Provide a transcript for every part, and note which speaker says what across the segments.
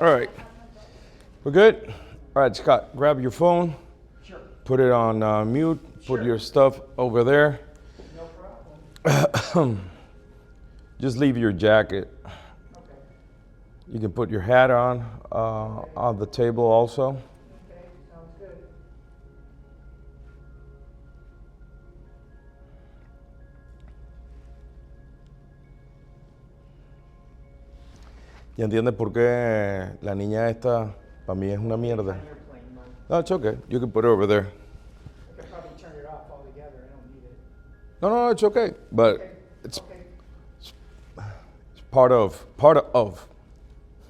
Speaker 1: All right. We're good? All right, Scott, grab your phone.
Speaker 2: Sure.
Speaker 1: Put it on mute.
Speaker 2: Sure.
Speaker 1: Put your stuff over there.
Speaker 2: No problem.
Speaker 1: Just leave your jacket.
Speaker 2: Okay.
Speaker 1: You can put your hat on the table also.
Speaker 2: Okay, sounds good.
Speaker 1: ¿Y entiendes por qué la niña esta para mí es una mierda?
Speaker 2: On your plane, Mom.
Speaker 1: No, it's okay. You can put it over there.
Speaker 2: I could probably turn it off altogether. I don't need it.
Speaker 1: No, it's okay. But
Speaker 2: Okay.
Speaker 1: it's
Speaker 2: Okay.
Speaker 1: part of.
Speaker 2: I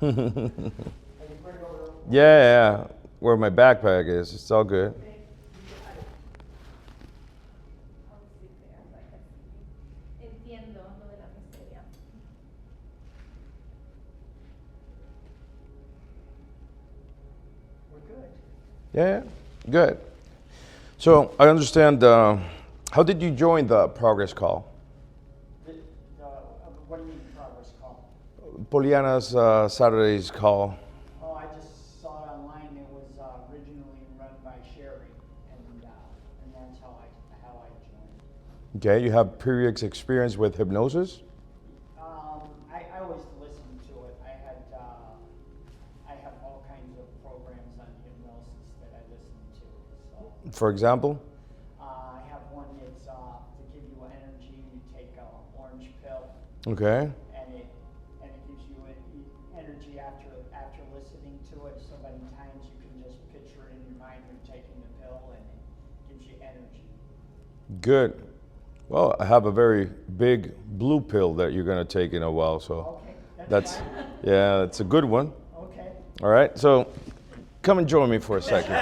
Speaker 2: can bring it over.
Speaker 1: Yeah, where my backpack is. It's all good.
Speaker 3: Entiendo lo de la miseria.
Speaker 2: We're good.
Speaker 1: Yeah, good. So I understand. How did you join the progress call?
Speaker 2: What do you mean progress call?
Speaker 1: Poliana's Saturday's call.
Speaker 2: Oh, I just saw it online. It was originally run by Sherry, and that's how I joined.
Speaker 1: Okay, you have previous experience with hypnosis?
Speaker 2: I always listened to it. I have all kinds of programs on hypnosis that I listen to. So
Speaker 1: For example?
Speaker 2: I have one that's to give you energy. You take an orange pill,
Speaker 1: Okay.
Speaker 2: and it gives you energy after listening to it so many times. You can just picture it in your mind. You're taking the pill, and it gives you energy.
Speaker 1: Good. Well, I have a very big blue pill that you're going to take in a while, so
Speaker 2: Okay,
Speaker 1: that's,
Speaker 2: fine.
Speaker 1: yeah, that's a good one.
Speaker 2: Okay.
Speaker 1: All right, so come and join me for a second.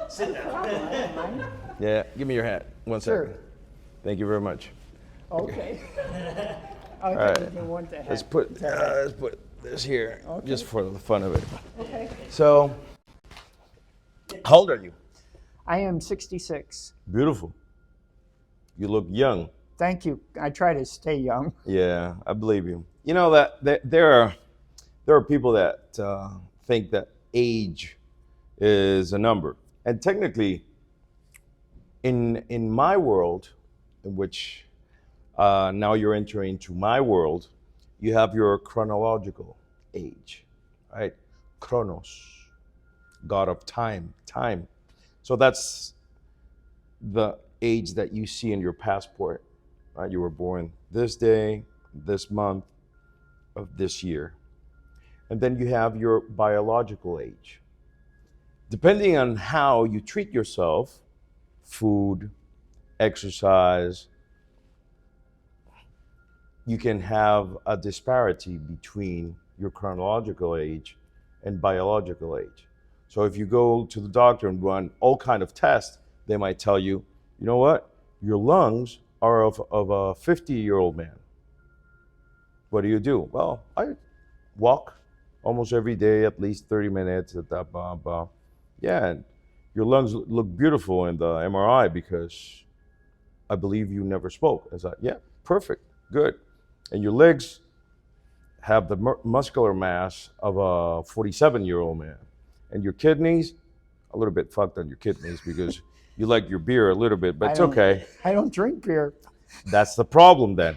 Speaker 2: Sit down. I don't mind.
Speaker 1: Yeah, give me your hat. One
Speaker 2: Sure.
Speaker 1: second. Thank you very much.
Speaker 2: Okay.
Speaker 1: All right.
Speaker 2: You want the hat.
Speaker 1: Let's put this here,
Speaker 2: Okay.
Speaker 1: just for the fun of it.
Speaker 2: Okay.
Speaker 1: So, how old are you?
Speaker 2: I am 66.
Speaker 1: Beautiful. You look young.
Speaker 2: Thank you. I try to stay young.
Speaker 1: Yeah, I believe you. You know that there are people that think that age is a number, and technically, in my world, in which now you're entering into my world, you have your chronological age, right? Chronos, God of time, time. So that's the age that you see in your passport, right? You were born this day, this month of this year. And then you have your biological age. Depending on how you treat yourself, food, exercise, you can have a disparity between your chronological age and biological age. So if you go to the doctor and run all kind of tests, they might tell you, you know what? Your lungs are of a 50-year-old man. What do? Well, I walk almost every day, at least 30 minutes. Yeah, and your lungs look beautiful in the MRI because I believe you never spoke. I said, yeah, perfect, good. And your legs have the muscular mass of a 47-year-old man. And your kidneys, a little bit fucked on your kidneys because you like your beer a little bit, but it's okay.
Speaker 2: I don't drink beer.
Speaker 1: That's the problem then.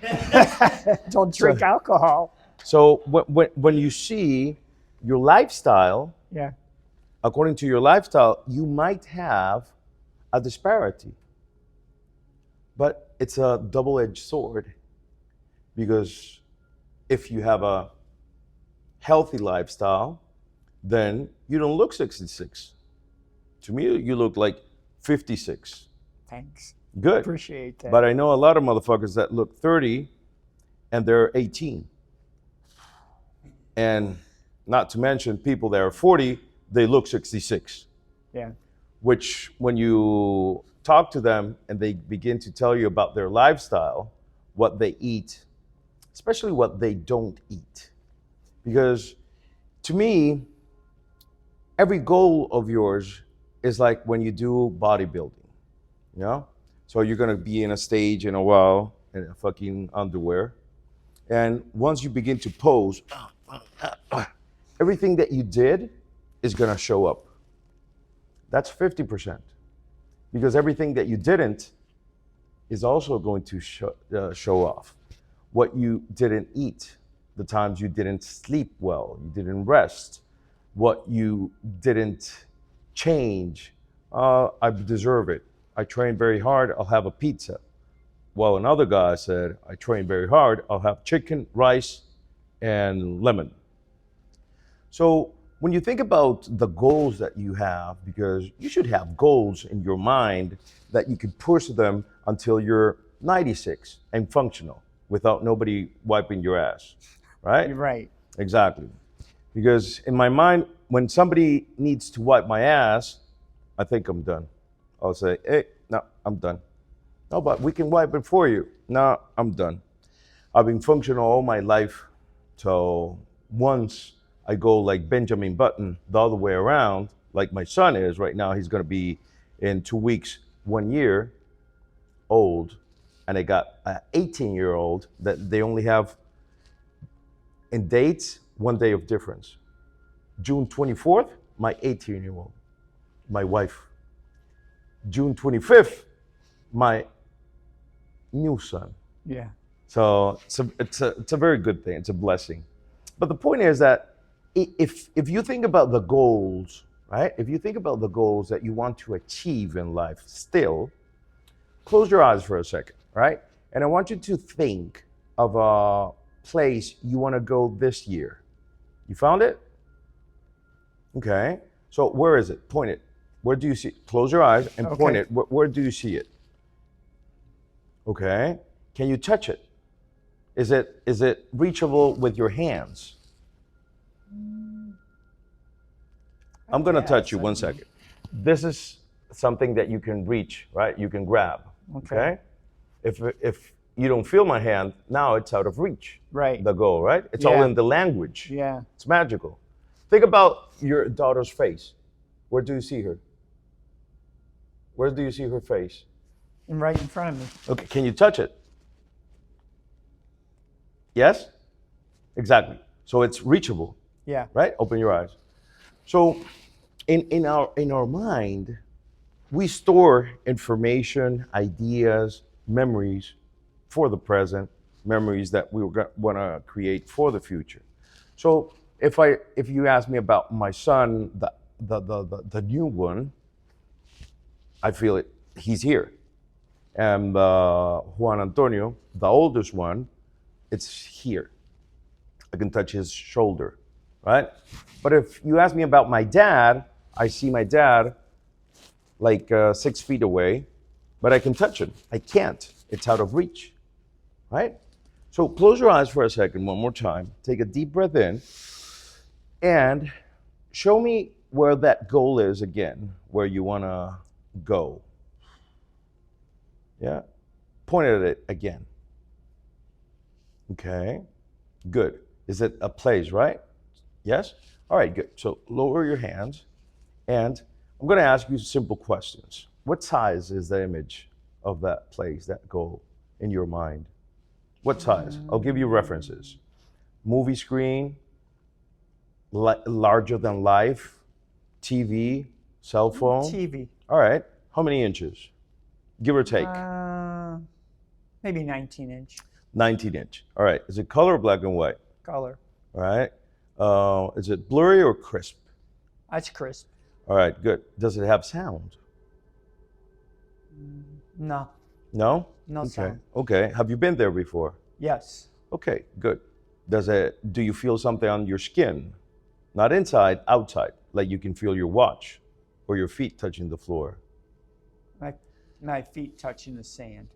Speaker 2: Don't drink alcohol.
Speaker 1: So when you see your lifestyle,
Speaker 2: Yeah.
Speaker 1: according to your lifestyle, you might have a disparity. But it's a double-edged sword because if you have a healthy lifestyle, then you don't look 66. To me, you look like 56.
Speaker 2: Thanks.
Speaker 1: Good.
Speaker 2: Appreciate that.
Speaker 1: But I know a lot of motherfuckers that look 30 and they're 18. And not to mention people that are 40, they look 66.
Speaker 2: Yeah.
Speaker 1: Which when you talk to them and they begin to tell you about their lifestyle, what they eat, especially what they don't eat. Because to me, every goal of yours is like when you do bodybuilding, you know? So you're gonna be in a stage in a while in a fucking underwear. And once you begin to pose, everything that you did is going to show up. That's 50%. Because everything that you didn't is also going to show off. What you didn't eat, the times you didn't sleep well, you didn't rest, what you didn't change. I deserve it. I trained very hard, I'll have a pizza. Well, another guy said, I trained very hard, I'll have chicken, rice, and lemon. So when you think about the goals that you have, because you should have goals in your mind that you can push them until you're 96 and functional without nobody wiping your ass, right?
Speaker 2: You're right.
Speaker 1: Exactly. Because in my mind, when somebody needs to wipe my ass, I think I'm done. I'll say, hey, no, I'm done. No, but we can wipe it for you. No, I'm done. I've been functional all my life. So once I go like Benjamin Button the other way around, like my son is right now, he's going to be in 2 weeks, 1 year old. And I got an 18-year-old that they only have in dates 1 day of difference. June 24th, my 18-year-old, my wife. June 25th, my new son.
Speaker 2: Yeah.
Speaker 1: So it's a very good thing. It's a blessing. But the point is that if you think about the goals, right? If you think about the goals that you want to achieve in life still, close your eyes for a second, right? And I want you to think of a place you want to go this year. You found it? Okay. So where is it? Point it. Where do you see it? Close your eyes and point it. Where do you see it? Okay. Can you touch it? Is it reachable with your hands? I'm going to touch you 1 second. This is something that you can reach, right? You can grab. Okay. If you don't feel my hand, now it's out of reach.
Speaker 2: Right.
Speaker 1: The goal, right? It's all in the language.
Speaker 2: Yeah.
Speaker 1: It's magical. Think about your daughter's face. Where do you see her? Where do you see her face?
Speaker 2: Right in front of me.
Speaker 1: Okay, can you touch it? Yes? Exactly. So it's reachable.
Speaker 2: Yeah.
Speaker 1: Right? Open your eyes. So in our mind, we store information, ideas, memories for the present, memories that we want to create for the future. So if you ask me about my son, the new one, I feel it. He's here. And Juan Antonio, the oldest one, it's here. I can touch his shoulder, right? But if you ask me about my dad, I see my dad like 6 feet away, but I can touch him. I can't. It's out of reach, right? So close your eyes for a second, one more time. Take a deep breath in and show me where that goal is again, where you want to go. Yeah? Point at it again. Okay, good. Is it a place, right? Yes? All right, good. So lower your hands, and I'm going to ask you simple questions. What size is the image of that place, that goal in your mind? What size? I'll give you references. Movie screen, larger than life, TV, cell phone.
Speaker 2: TV.
Speaker 1: All right. How many inches? Give or take.
Speaker 2: Maybe 19-inch.
Speaker 1: 19-inch. All right. Is it color or black and white?
Speaker 2: Color.
Speaker 1: All right. Is it blurry or crisp?
Speaker 2: That's crisp.
Speaker 1: All right, good. Does it have sound?
Speaker 2: No.
Speaker 1: No?
Speaker 2: No
Speaker 1: Okay.
Speaker 2: sound.
Speaker 1: Okay. Have you been there before?
Speaker 2: Yes.
Speaker 1: Okay, good. Do you feel something on your skin? Not inside, outside, like you can feel your watch or your feet touching the floor?
Speaker 2: My feet touching the sand.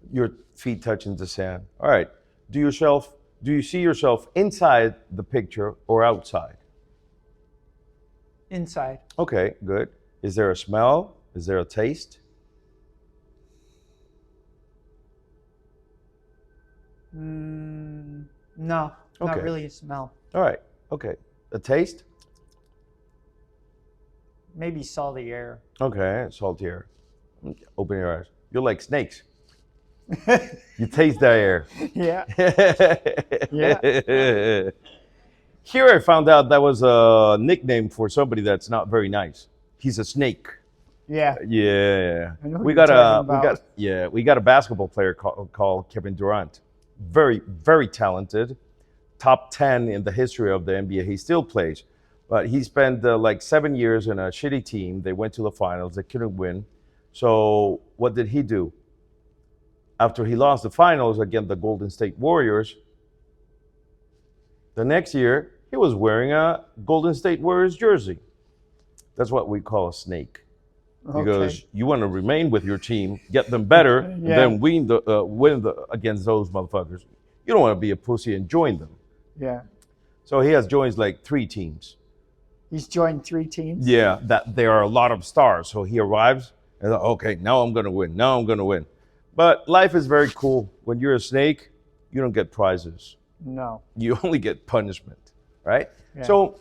Speaker 1: Your feet touching the sand. All right. Do you see yourself inside the picture or outside?
Speaker 2: Inside.
Speaker 1: Okay, good. Is there a smell? Is there a taste?
Speaker 2: No,
Speaker 1: Okay.
Speaker 2: not really a smell.
Speaker 1: All right. Okay. A taste?
Speaker 2: Maybe salty air.
Speaker 1: Okay. Salty air. Open your eyes. You're like snakes. You taste the air.
Speaker 2: Yeah.
Speaker 1: Yeah. Here I found out that was a nickname for somebody that's not very nice. He's a snake.
Speaker 2: Yeah.
Speaker 1: Yeah.
Speaker 2: I know who
Speaker 1: We
Speaker 2: you're
Speaker 1: got
Speaker 2: talking
Speaker 1: we got
Speaker 2: about.
Speaker 1: yeah, we got a basketball player called Kevin Durant. Very, very talented. Top 10 in the history of the NBA. He still plays. But he spent like 7 years in a shitty team. They went to the finals. They couldn't win. So what did he do? After he lost the finals against the Golden State Warriors, the next year he was wearing a Golden State Warriors jersey. That's what we call a snake. Because
Speaker 2: Okay.
Speaker 1: you want to remain with your team, get them better, and
Speaker 2: Yeah.
Speaker 1: then win against those motherfuckers. You don't want to be a pussy and join them.
Speaker 2: Yeah.
Speaker 1: So he has joined like 3 teams.
Speaker 2: He's joined 3 teams.
Speaker 1: Yeah, that there are a lot of stars. So he arrives and okay, now I'm gonna win. Now I'm gonna win. But life is very cool. When you're a snake, you don't get prizes.
Speaker 2: No.
Speaker 1: You only get punishment, right?
Speaker 2: Yeah.
Speaker 1: So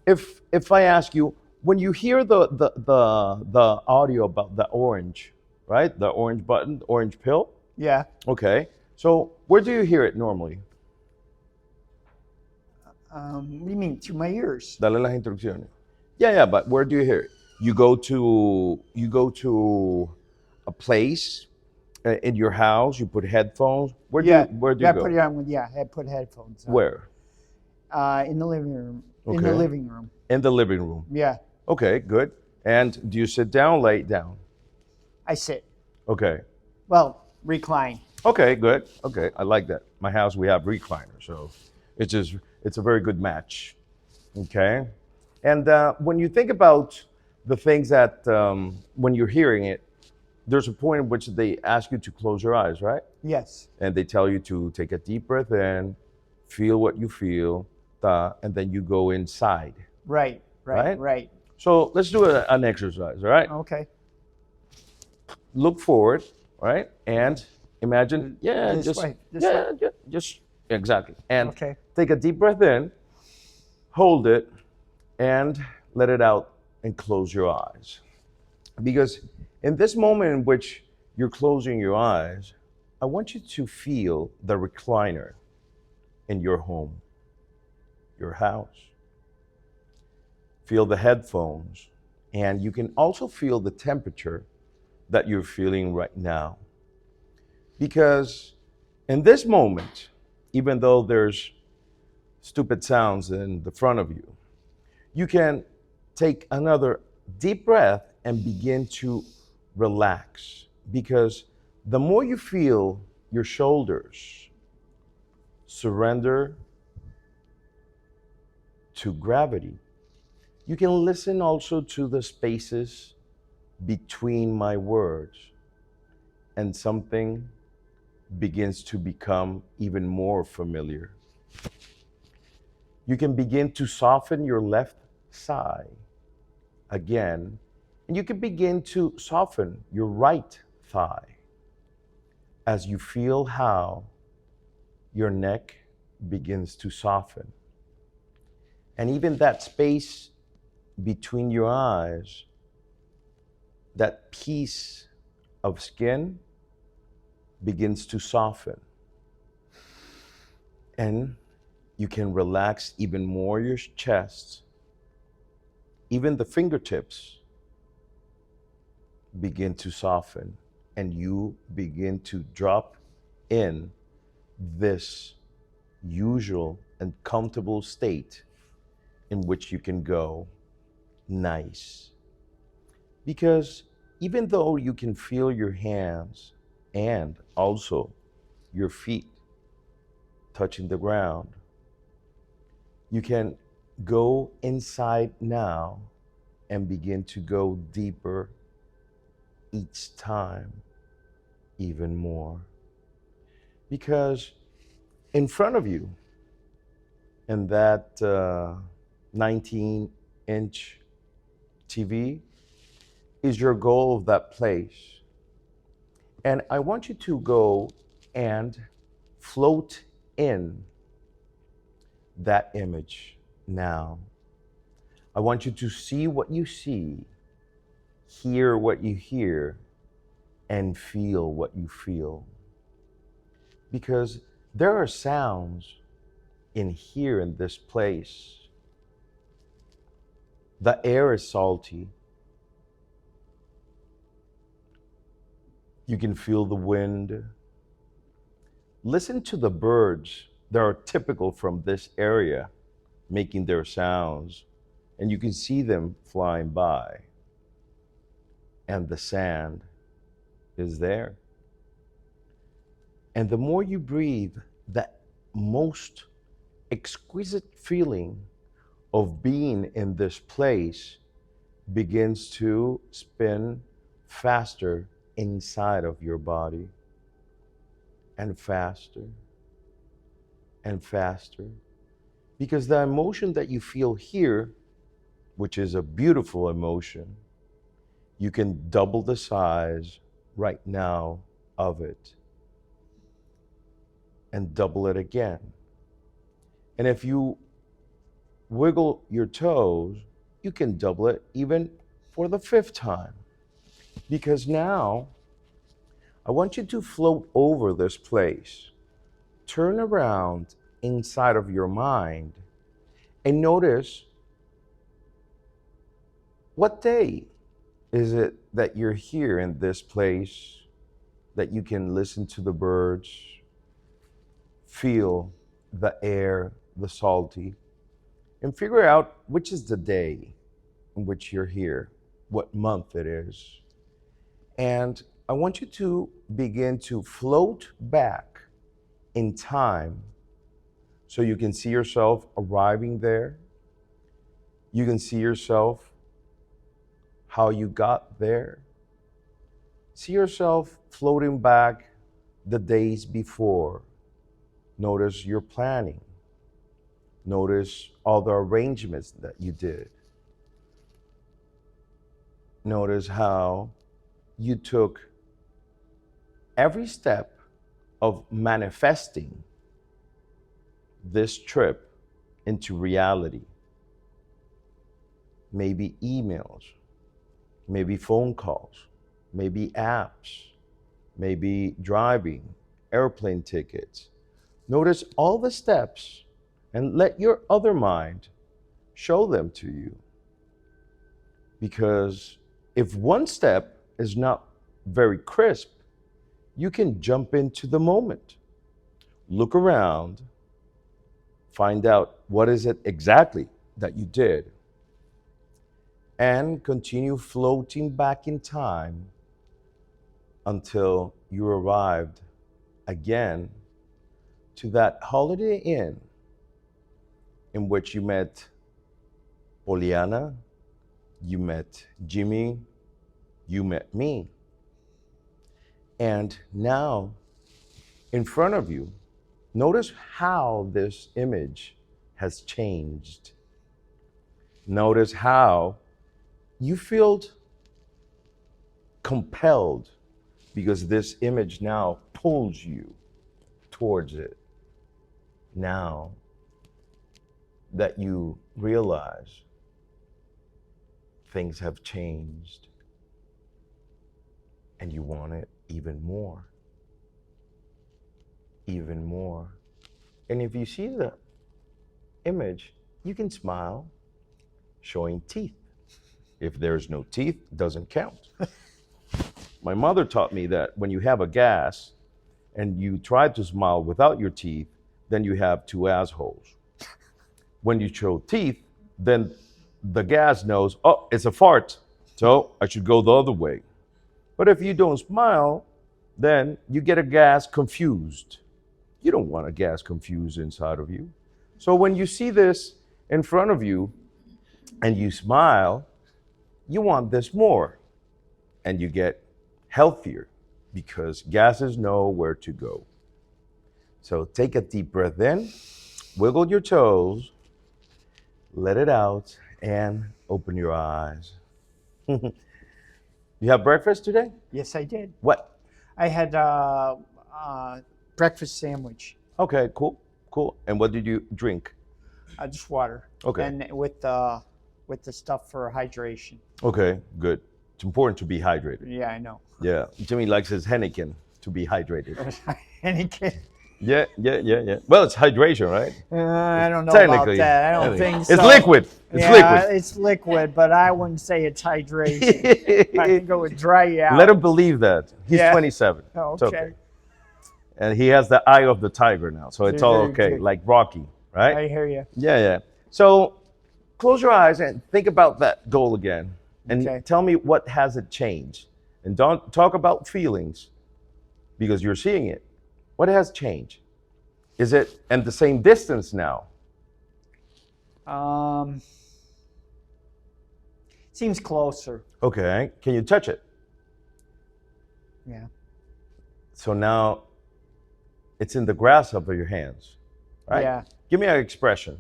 Speaker 1: if I ask you, when you hear the audio about the orange, right? The orange button, orange pill.
Speaker 2: Yeah.
Speaker 1: Okay. So where do you hear it normally?
Speaker 2: What do you mean? Through my ears?
Speaker 1: Dale las instrucciones. Yeah, but where do you hear it? You go to a place in your house. You put headphones. Where do you
Speaker 2: I
Speaker 1: go?
Speaker 2: put it on. I put headphones on.
Speaker 1: Where?
Speaker 2: In the living room. In
Speaker 1: Okay.
Speaker 2: the living room.
Speaker 1: In the living room.
Speaker 2: Yeah.
Speaker 1: Okay, good. And do you sit down, lay down?
Speaker 2: I sit.
Speaker 1: Okay.
Speaker 2: Well, recline.
Speaker 1: Okay, good. Okay, I like that. My house we have recliners, so it's a very good match. Okay, and when you think about the things that when you're hearing it, there's a point in which they ask you to close your eyes, right?
Speaker 2: Yes.
Speaker 1: And they tell you to take a deep breath in, feel what you feel, and then you go inside.
Speaker 2: Right.
Speaker 1: Right?
Speaker 2: Right.
Speaker 1: So let's do an exercise, all right?
Speaker 2: Okay.
Speaker 1: Look forward, right? And imagine,
Speaker 2: This way, this way.
Speaker 1: just exactly. And
Speaker 2: Okay.
Speaker 1: take a deep breath in, hold it, and let it out and close your eyes. Because in this moment in which you're closing your eyes, I want you to feel the recliner in your home, your house. Feel the headphones, and you can also feel the temperature that you're feeling right now. Because in this moment, even though there's stupid sounds in the front of you, you can take another deep breath and begin to relax. Because the more you feel your shoulders surrender to gravity, you can listen also to the spaces between my words, and something begins to become even more familiar. You can begin to soften your left side again, and you can begin to soften your right thigh as you feel how your neck begins to soften. And even that space between your eyes, that piece of skin begins to soften. And you can relax even more your chest. Even the fingertips begin to soften, and you begin to drop in this usual and comfortable state in which you can go nice. Because even though you can feel your hands and also your feet touching the ground, you can go inside now and begin to go deeper each time, even more. Because in front of you, in that 19-inch TV, is your goal of that place. And I want you to go and float in that image now. I want you to see what you see, hear what you hear, and feel what you feel. Because there are sounds in here in this place. The air is salty. You can feel the wind. Listen to the birds that are typical from this area making their sounds, and you can see them flying by. And the sand is there. And the more you breathe, the most exquisite feeling of being in this place begins to spin faster inside of your body, and faster and faster, because the emotion that you feel here, which is a beautiful emotion, you can double the size right now of it and double it again. And if you wiggle your toes, you can double it even for the 5th time. Because now, I want you to float over this place. Turn around inside of your mind and notice, what day is it that you're here in this place, that you can listen to the birds, feel the air, the salty, and figure out which is the day in which you're here, what month it is. And I want you to begin to float back in time so you can see yourself arriving there. You can see yourself how you got there. See yourself floating back the days before. Notice your planning. Notice all the arrangements that you did. Notice how you took every step of manifesting this trip into reality. Maybe emails, maybe phone calls, maybe apps, maybe driving, airplane tickets. Notice all the steps and let your other mind show them to you. Because if one step is not very crisp, you can jump into the moment. Look around, find out what is it exactly that you did, and continue floating back in time until you arrived again to that Holiday Inn in which you met Poliana, you met Jimmy, you met me. And now, in front of you, notice how this image has changed. Notice how you feel compelled because this image now pulls you towards it. Now that you realize things have changed and you want it even more. Even more. And if you see the image, you can smile, showing teeth. If there's no teeth, it doesn't count. My mother taught me that when you have a gas and you try to smile without your teeth, then you have 2 assholes. When you show teeth, then the gas knows, oh, it's a fart, so I should go the other way. But if you don't smile, then you get a gas confused. You don't want a gas confused inside of you. So when you see this in front of you and you smile, you want this more. And you get healthier because gases know where to go. So take a deep breath in, wiggle your toes, let it out, and open your eyes. You have breakfast today?
Speaker 2: Yes, I did.
Speaker 1: What?
Speaker 2: I had breakfast sandwich,
Speaker 1: Okay, cool. And what did you drink?
Speaker 2: just water.
Speaker 1: Okay.
Speaker 2: And with the stuff for hydration.
Speaker 1: Okay, good. It's important to be hydrated.
Speaker 2: Yeah, I know.
Speaker 1: Yeah, Jimmy likes his Heineken to be hydrated.
Speaker 2: Heineken.
Speaker 1: Yeah. Well, it's hydration, right?
Speaker 2: I don't know
Speaker 1: Technically,
Speaker 2: about that. I don't think so.
Speaker 1: it's liquid. It's
Speaker 2: Yeah, it's liquid, but I wouldn't say it's hydration. I think
Speaker 1: liquid.
Speaker 2: it would dry you out.
Speaker 1: Let him believe that. He's
Speaker 2: Yeah.
Speaker 1: 27.
Speaker 2: Oh,
Speaker 1: It's
Speaker 2: okay.
Speaker 1: And he has the eye of the tiger now, so it's all
Speaker 2: Very
Speaker 1: okay.
Speaker 2: good.
Speaker 1: Like Rocky, right?
Speaker 2: I hear you.
Speaker 1: Yeah. So close your eyes and think about that goal again, and
Speaker 2: Okay.
Speaker 1: tell me what has it changed. And don't talk about feelings, because you're seeing it. What has changed? Is it and the same distance now?
Speaker 2: Seems closer.
Speaker 1: Okay. Can you touch it?
Speaker 2: Yeah.
Speaker 1: So now it's in the grasp of your hands, right?
Speaker 2: Yeah.
Speaker 1: Give me an expression.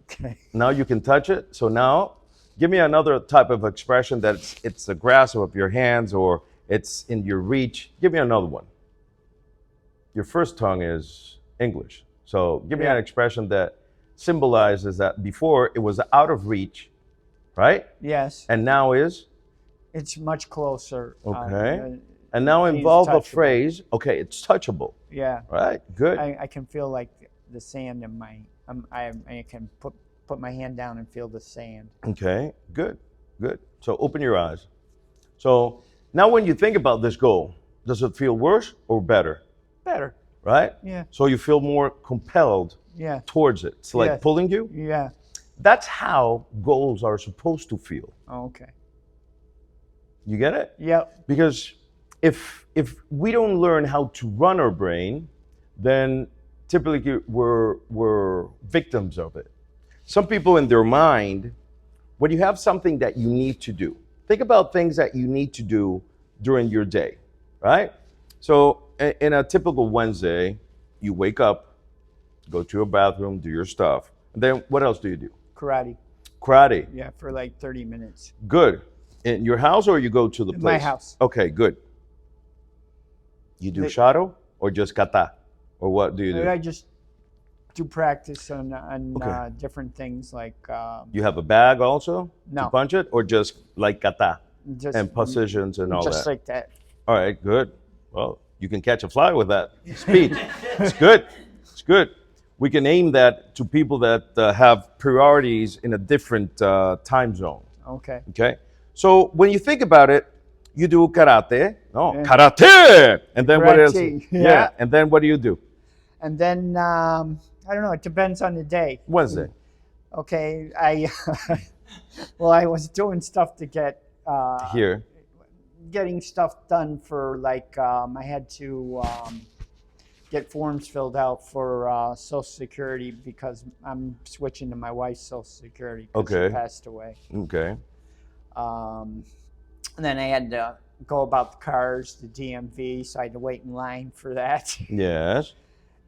Speaker 2: Okay.
Speaker 1: Now you can touch it. So now give me another type of expression that it's the grasp of your hands or it's in your reach. Give me another one. Your first tongue is English. So give me an expression that symbolizes that before it was out of reach, right?
Speaker 2: Yes.
Speaker 1: And now is?
Speaker 2: It's much closer.
Speaker 1: Okay. And now
Speaker 2: It's
Speaker 1: involve a
Speaker 2: touchable.
Speaker 1: phrase. Okay, it's touchable,
Speaker 2: Yeah.
Speaker 1: right? Good.
Speaker 2: I can feel like the sand in my. I can put my hand down and feel the sand.
Speaker 1: Okay, good. So open your eyes. So now when you think about this goal, does it feel worse or better?
Speaker 2: Better.
Speaker 1: Right?
Speaker 2: Yeah.
Speaker 1: So you feel more compelled
Speaker 2: Yeah.
Speaker 1: towards it. It's like
Speaker 2: Yes.
Speaker 1: pulling you.
Speaker 2: Yeah.
Speaker 1: That's how goals are supposed to feel.
Speaker 2: Oh, okay.
Speaker 1: You get it?
Speaker 2: Yep.
Speaker 1: Because if we don't learn how to run our brain, then typically we're victims of it. Some people in their mind, when you have something that you need to do, think about things that you need to do during your day, right? So in a typical Wednesday, you wake up, go to your bathroom, do your stuff. And then what else do you do?
Speaker 2: Karate.
Speaker 1: Karate.
Speaker 2: Yeah, for like 30 minutes.
Speaker 1: Good. In your house or you go to the
Speaker 2: In
Speaker 1: place?
Speaker 2: my house.
Speaker 1: Okay, good. You do shadow or just kata? Or what do you do?
Speaker 2: I just do practice on
Speaker 1: Okay.
Speaker 2: different things like
Speaker 1: You have a bag also
Speaker 2: No.
Speaker 1: to punch it or just like kata
Speaker 2: just
Speaker 1: and positions and all
Speaker 2: just
Speaker 1: that?
Speaker 2: like that.
Speaker 1: All right, good. Well, you can catch a fly with that speed. It's good. It's good. We can aim that to people that have priorities in a different time zone.
Speaker 2: Okay.
Speaker 1: Okay. So when you think about it, you do karate. No,
Speaker 2: Yeah.
Speaker 1: karate. And then what else?
Speaker 2: Karate,
Speaker 1: Yeah.
Speaker 2: yeah.
Speaker 1: And then what do you do?
Speaker 2: And then I don't know. It depends on the day.
Speaker 1: Wednesday.
Speaker 2: Okay. I well, I was doing stuff to get
Speaker 1: Here.
Speaker 2: getting stuff done for like I had to get forms filled out for Social Security because I'm switching to my wife's Social Security because
Speaker 1: Okay.
Speaker 2: she passed away.
Speaker 1: Okay.
Speaker 2: And then I had to go about the cars, the DMV, so I had to wait in line for that.
Speaker 1: Yes.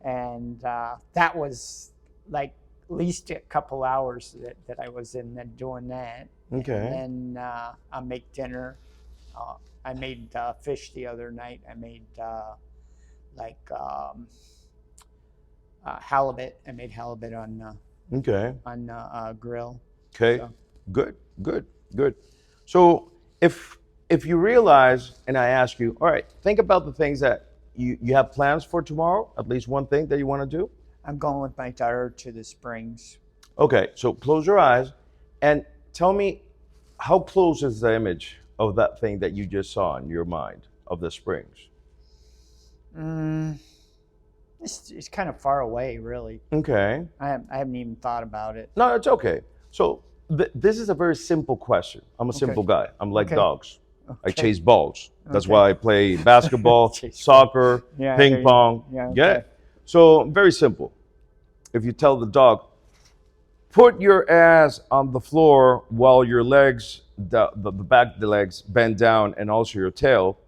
Speaker 2: And that was like at least a couple hours that I was in there doing that.
Speaker 1: Okay.
Speaker 2: And then I make dinner. I made fish the other night. I made halibut. I made halibut
Speaker 1: Okay.
Speaker 2: on grill.
Speaker 1: Okay.
Speaker 2: So-
Speaker 1: Good. So if you realize, and I ask you, all right, think about the things that you have plans for tomorrow, at least one thing that you want to do.
Speaker 2: I'm going with my daughter to the Springs.
Speaker 1: Okay, so close your eyes and tell me how close is the image of that thing that you just saw in your mind of the Springs?
Speaker 2: It's kind of far away, really.
Speaker 1: Okay.
Speaker 2: I haven't even thought about it.
Speaker 1: No, it's okay. So this is a very simple question. I'm a simple guy. I'm like
Speaker 2: Okay.
Speaker 1: dogs. I
Speaker 2: Okay.
Speaker 1: chase balls. That's
Speaker 2: Okay.
Speaker 1: why I play basketball,
Speaker 2: Chase
Speaker 1: soccer,
Speaker 2: Yeah,
Speaker 1: ping
Speaker 2: there you-
Speaker 1: pong.
Speaker 2: yeah,
Speaker 1: Yeah.
Speaker 2: okay.
Speaker 1: So very simple. If you tell the dog, put your ass on the floor while your legs, the back of the legs bend down and also your tail,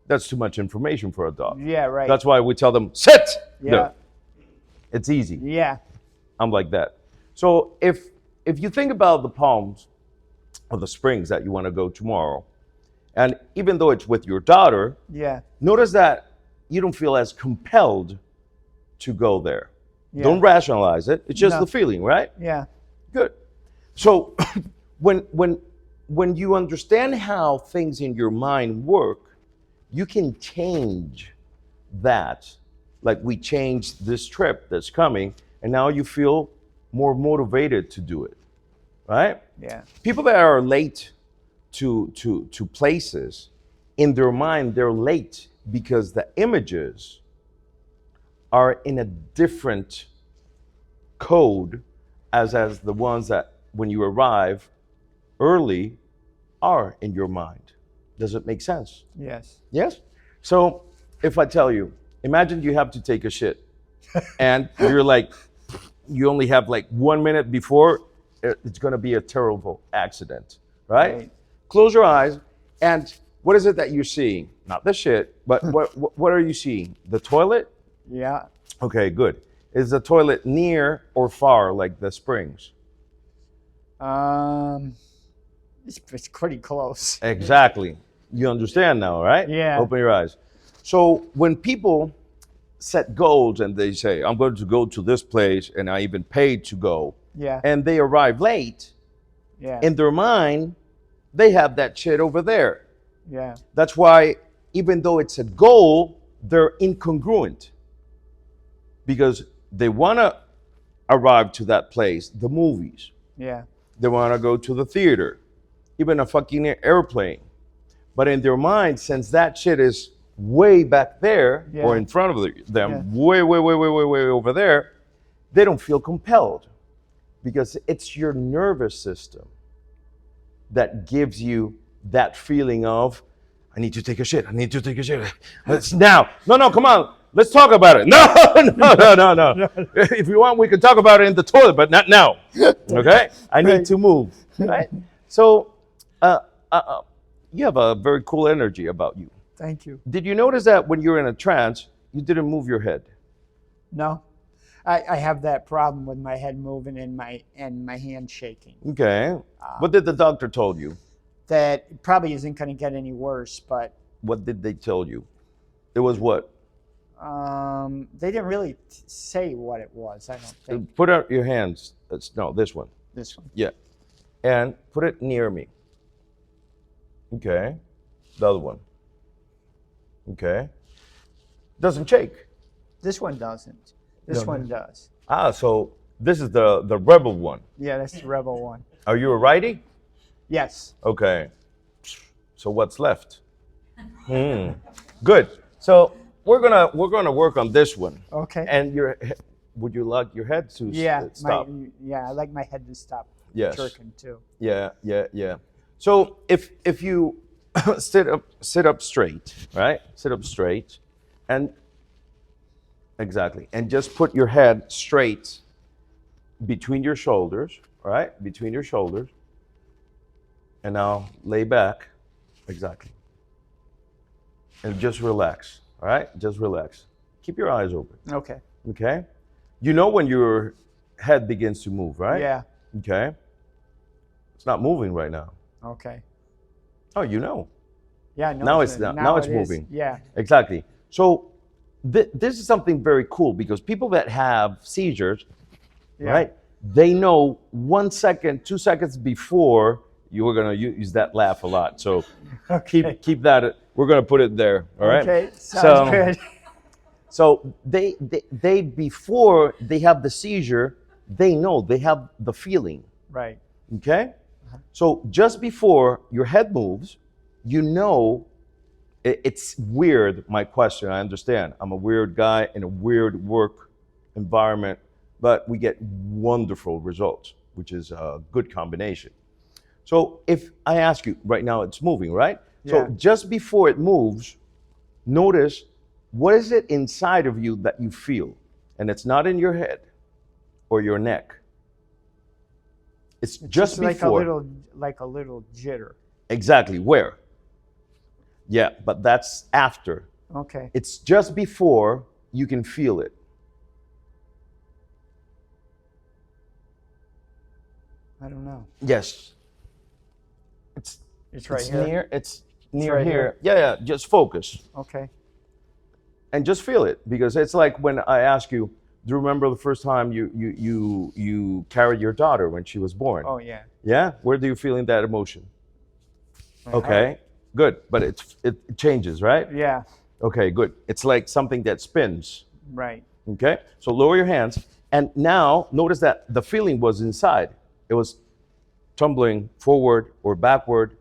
Speaker 1: that's too much information for a dog.
Speaker 2: Yeah, right.
Speaker 1: That's why we tell them, sit!
Speaker 2: Yeah.
Speaker 1: No. It's easy.
Speaker 2: Yeah.
Speaker 1: I'm like that. So if you think about the palms of the Springs that you want to go tomorrow, and even though it's with your daughter,
Speaker 2: Yeah.
Speaker 1: notice that you don't feel as compelled to go there.
Speaker 2: Yeah.
Speaker 1: Don't rationalize it. It's just
Speaker 2: No.
Speaker 1: the feeling, right?
Speaker 2: Yeah.
Speaker 1: Good. So when you understand how things in your mind work, you can change that like we changed this trip that's coming, and now you feel more motivated to do it, right?
Speaker 2: Yeah.
Speaker 1: People that are late to places, in their mind, they're late because the images are in a different code as the ones that when you arrive early are in your mind. Does it make sense?
Speaker 2: Yes.
Speaker 1: Yes? So if I tell you, imagine you have to take a shit and you're like, you only have like 1 minute before it's going to be a terrible accident, right?
Speaker 2: Right.
Speaker 1: Close your eyes, and what is it that you're seeing? Not the shit, but what are you seeing? The toilet?
Speaker 2: Yeah.
Speaker 1: Okay, good. Is the toilet near or far, like the springs?
Speaker 2: It's pretty close.
Speaker 1: Exactly. You understand now, right?
Speaker 2: Yeah.
Speaker 1: Open your eyes. So when people set goals and they say, I'm going to go to this place and I even paid to go,
Speaker 2: Yeah.
Speaker 1: and they arrive late,
Speaker 2: Yeah.
Speaker 1: in their mind, they have that shit over there.
Speaker 2: Yeah.
Speaker 1: That's why even though it's a goal, they're incongruent because they want to arrive to that place, the movies.
Speaker 2: Yeah.
Speaker 1: They want to go to the theater, even a fucking airplane. But in their mind, since that shit is way back there or in front of them, way over there, they don't feel compelled because it's your nervous system that gives you that feeling of, I need to take a shit. I need to take a shit. It's now. No, come on. Let's talk about it. No. If you want, we can talk about it in the toilet, but not now. Okay? I need to move. Right? So, you have a very cool energy about you.
Speaker 2: Thank you.
Speaker 1: Did you notice that when you're in a trance, you didn't move your head?
Speaker 2: No. I have that problem with my head moving and my hand shaking.
Speaker 1: Okay. What did the doctor told you?
Speaker 2: That it probably isn't going to get any worse, but
Speaker 1: What did they tell you? It was what?
Speaker 2: they didn't really say what it was. I don't think.
Speaker 1: Put out your hands. No, this one.
Speaker 2: This one.
Speaker 1: Yeah. And put it near me. Okay. The other one. Okay. Doesn't shake.
Speaker 2: This one doesn't. This one does.
Speaker 1: Ah, so this is the rebel one.
Speaker 2: Yeah, that's the rebel one.
Speaker 1: Are you a righty?
Speaker 2: Yes.
Speaker 1: Okay. So what's left? Good. So we're gonna work on this one.
Speaker 2: Okay.
Speaker 1: And would you like your head to stop?
Speaker 2: I like my head to stop
Speaker 1: Yes.
Speaker 2: jerking too.
Speaker 1: Yeah. So if you sit up straight, right? Sit up straight, and exactly, and just put your head straight between your shoulders, right? Between your shoulders, and now lay back, exactly, and just relax. All right, just relax. Keep your eyes open.
Speaker 2: Okay.
Speaker 1: Okay. You know when your head begins to move, right?
Speaker 2: Yeah.
Speaker 1: Okay. It's not moving right now.
Speaker 2: Okay.
Speaker 1: Oh, you know.
Speaker 2: Yeah. I know
Speaker 1: Now it's not. Now it's
Speaker 2: it is.
Speaker 1: moving.
Speaker 2: Yeah.
Speaker 1: Exactly. So this is something very cool because people that have seizures, right? They know 1 second, 2 seconds before you were gonna use that laugh a lot. So keep that. We're gonna put it there. All right.
Speaker 2: Okay. Sounds good.
Speaker 1: So they before they have the seizure, they know they have the feeling.
Speaker 2: Right.
Speaker 1: Okay? So just before your head moves, you know, it's weird, my question, I understand. I'm a weird guy in a weird work environment, but we get wonderful results, which is a good combination. So if I ask you, right now it's moving, right? So just before it moves, notice what is it inside of you that you feel? And it's not in your head or your neck. It's just before.
Speaker 2: Like a little jitter.
Speaker 1: Exactly. Where? Yeah, but that's after.
Speaker 2: Okay.
Speaker 1: It's just before you can feel it.
Speaker 2: I don't know.
Speaker 1: Yes.
Speaker 2: It's right here.
Speaker 1: It's near
Speaker 2: right
Speaker 1: here. Yeah. Just focus
Speaker 2: Okay.
Speaker 1: and just feel it, because it's like when I ask you, do you remember the first time you carried your daughter when she was born?
Speaker 2: Oh yeah.
Speaker 1: Yeah. Where do you feel that emotion?
Speaker 2: My
Speaker 1: Okay.
Speaker 2: heart.
Speaker 1: Good, but it changes, right?
Speaker 2: Yeah.
Speaker 1: Okay, good. It's like something that spins.
Speaker 2: Right.
Speaker 1: Okay? So lower your hands. And now notice that the feeling was inside. It was tumbling forward or backward,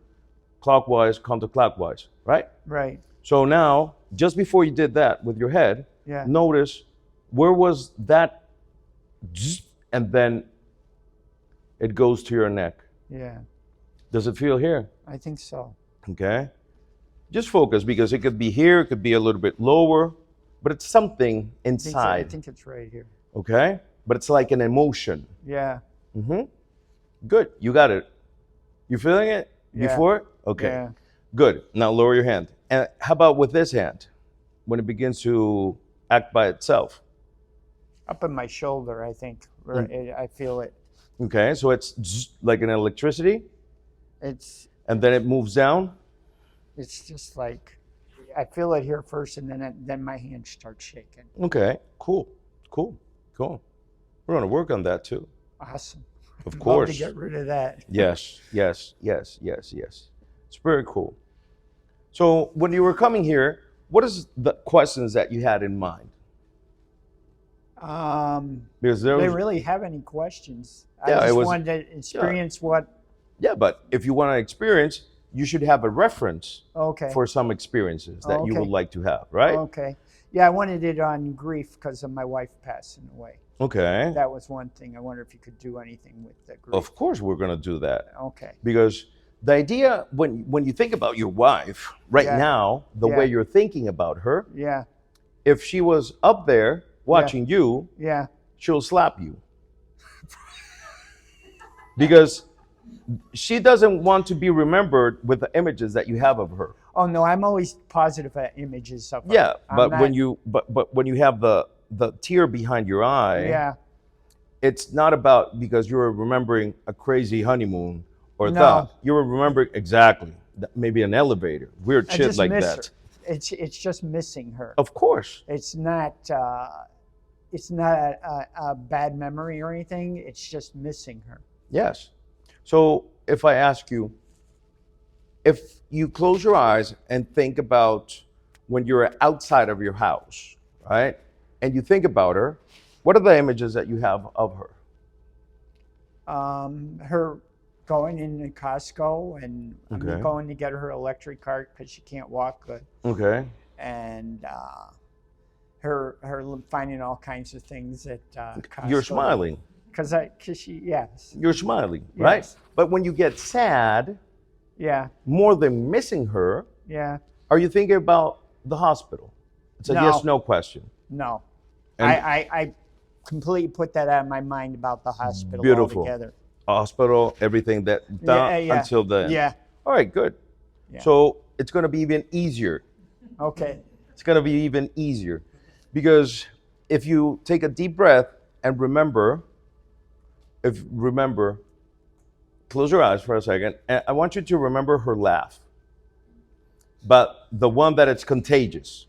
Speaker 1: clockwise, counterclockwise, right?
Speaker 2: Right.
Speaker 1: So now, just before you did that with your head,
Speaker 2: Yeah.
Speaker 1: notice where was that, zzz, and then it goes to your neck.
Speaker 2: Yeah.
Speaker 1: Does it feel here?
Speaker 2: I think so.
Speaker 1: Okay. Just focus because it could be here, it could be a little bit lower, but it's something
Speaker 2: I
Speaker 1: inside.
Speaker 2: think it's right here.
Speaker 1: Okay? But it's like an emotion.
Speaker 2: Yeah.
Speaker 1: Mm-hmm. Good. You got it. You feeling it
Speaker 2: Yeah.
Speaker 1: before? Okay.
Speaker 2: Yeah.
Speaker 1: Good. Now lower your hand. And how about with this hand? When it begins to act by itself.
Speaker 2: Up in my shoulder, I think. Where I feel it.
Speaker 1: Okay. So it's like an electricity,
Speaker 2: It's
Speaker 1: and then it moves down.
Speaker 2: it's just like I feel it here first, and then my hand starts shaking.
Speaker 1: Okay. Cool. Cool. Cool. We're going to work on that too.
Speaker 2: Awesome.
Speaker 1: Of
Speaker 2: Love
Speaker 1: course.
Speaker 2: to get rid of that.
Speaker 1: Yes. Yes. Yes. Yes. Yes. It's very cool. So when you were coming here, what is the questions that you had in mind? Because there
Speaker 2: They
Speaker 1: was,
Speaker 2: really have any questions?
Speaker 1: Yeah,
Speaker 2: I
Speaker 1: it
Speaker 2: just
Speaker 1: was-
Speaker 2: wanted to experience what.
Speaker 1: yeah, but if you want to experience, you should have a reference
Speaker 2: Okay.
Speaker 1: for some experiences that you
Speaker 2: Okay.
Speaker 1: would like to have, right?
Speaker 2: Okay. Yeah, I wanted it on grief because of my wife passing away.
Speaker 1: Okay.
Speaker 2: That was one thing. I wonder if you could do anything with the grief.
Speaker 1: Of course, we're going to do that
Speaker 2: Okay.
Speaker 1: because the idea when you think about your wife right
Speaker 2: Yeah.
Speaker 1: now, the
Speaker 2: Yeah.
Speaker 1: way you're thinking about her,
Speaker 2: Yeah.
Speaker 1: if she was up there watching you,
Speaker 2: Yeah.
Speaker 1: she'll slap you because she doesn't want to be remembered with the images that you have of her.
Speaker 2: Oh no, I'm always positive at images of her.
Speaker 1: Yeah,
Speaker 2: I'm
Speaker 1: but
Speaker 2: not-
Speaker 1: when you have the tear behind your eye,
Speaker 2: Yeah.
Speaker 1: it's not about because you're remembering a crazy honeymoon or
Speaker 2: No.
Speaker 1: that. You're remembering exactly maybe an elevator, weird
Speaker 2: I
Speaker 1: shit
Speaker 2: just
Speaker 1: like
Speaker 2: miss
Speaker 1: that.
Speaker 2: her. It's just missing her.
Speaker 1: Of course.
Speaker 2: It's not a bad memory or anything. It's just missing her.
Speaker 1: Yes. So if I ask you, if you close your eyes and think about when you're outside of your house, right? And you think about her, what are the images that you have of her?
Speaker 2: Her going into Costco and I'm
Speaker 1: Okay.
Speaker 2: going to get her electric cart because she can't walk good,
Speaker 1: Okay.
Speaker 2: and her finding all kinds of things at Costco.
Speaker 1: You're smiling.
Speaker 2: Cause she yes
Speaker 1: You're smiling, right?
Speaker 2: Yes.
Speaker 1: But when you get sad,
Speaker 2: yeah
Speaker 1: more than missing her,
Speaker 2: yeah
Speaker 1: are you thinking about the hospital? It's a
Speaker 2: No.
Speaker 1: yes/no question.
Speaker 2: no
Speaker 1: And-
Speaker 2: I completely put that out of my mind about the hospital
Speaker 1: Beautiful.
Speaker 2: altogether.
Speaker 1: Hospital, everything that done
Speaker 2: Yeah.
Speaker 1: until then.
Speaker 2: Yeah.
Speaker 1: All right, good.
Speaker 2: Yeah.
Speaker 1: So it's going to be even easier.
Speaker 2: Okay.
Speaker 1: It's going to be even easier because if you take a deep breath and remember, close your eyes for a second, and I want you to remember her laugh, but the one that it's contagious.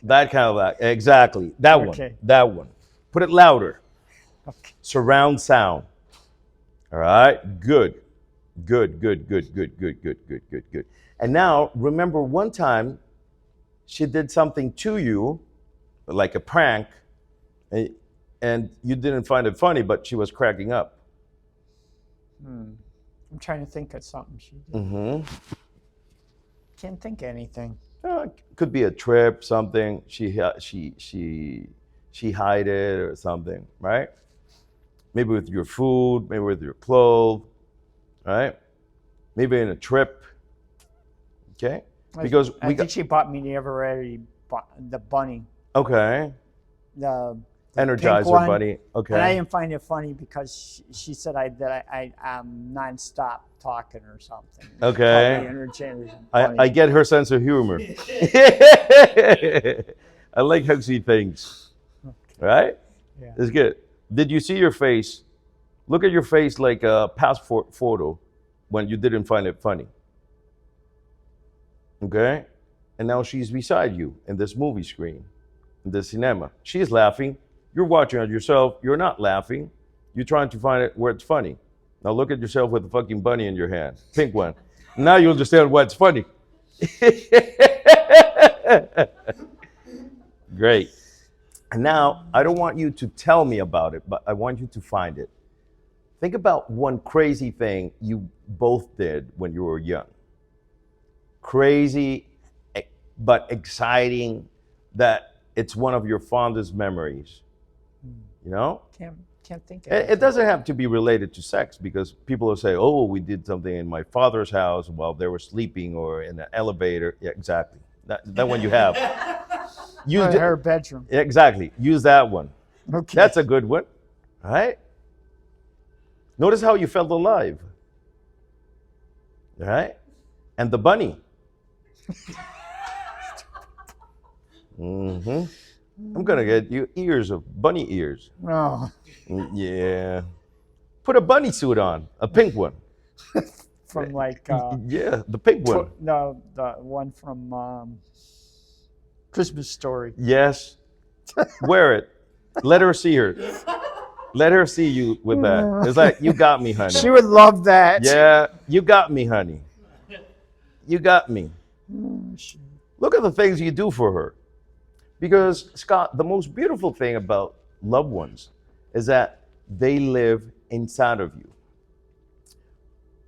Speaker 1: That kind of laugh, exactly. That
Speaker 2: Okay.
Speaker 1: one. Put it louder.
Speaker 2: Okay.
Speaker 1: Surround sound. All right, good. And now remember one time she did something to you, like a prank, and you didn't find it funny, but she was cracking up.
Speaker 2: I'm trying to think of something she did.
Speaker 1: Mm-hmm.
Speaker 2: Can't think of anything.
Speaker 1: Could be a trip, something she hid it or something, right? Maybe with your food, maybe with your clothes, right? Maybe in a trip. Okay, because
Speaker 2: I think she bought me the bunny,
Speaker 1: okay,
Speaker 2: the
Speaker 1: Energizer
Speaker 2: pink one.
Speaker 1: bunny. Okay,
Speaker 2: And I didn't find it funny because she said I'm nonstop talking or something.
Speaker 1: Okay.
Speaker 2: Called me Energizer
Speaker 1: I
Speaker 2: bunny.
Speaker 1: get her sense of humor. I like how she thinks. Right?
Speaker 2: Yeah.
Speaker 1: It's good. Did you see your face? Look at your face like a passport photo when you didn't find it funny. Okay? And now she's beside you in this movie screen, in the cinema. She's laughing. You're watching it yourself. You're not laughing. You're trying to find it where it's funny. Now look at yourself with a fucking bunny in your hand, pink one. Now you understand why it's funny. Great. And now I don't want you to tell me about it, but I want you to find it. Think about one crazy thing you both did when you were young. Crazy, but exciting, that it's one of your fondest memories. You know?
Speaker 2: Can't think of
Speaker 1: It doesn't have to be related to sex, because people will say, oh, we did something in my father's house while they were sleeping, or in an elevator. Yeah, exactly. That one you have. Use
Speaker 2: her bedroom.
Speaker 1: Exactly. Use that one.
Speaker 2: Okay.
Speaker 1: That's a good one. Right? Notice how you felt alive. Right? And the bunny. Mm-hmm. I'm going to get you ears of bunny ears.
Speaker 2: Oh.
Speaker 1: Yeah. Put a bunny suit on, a pink one.
Speaker 2: From like
Speaker 1: yeah, the pink one.
Speaker 2: No, the one from Christmas Story.
Speaker 1: Yes. Wear it. Let her see her. Let her see you with that. It's like, you got me, honey.
Speaker 2: She would love that.
Speaker 1: Yeah, you got me, honey. You got me. Look at the things you do for her. Because, Scott, the most beautiful thing about loved ones is that they live inside of you.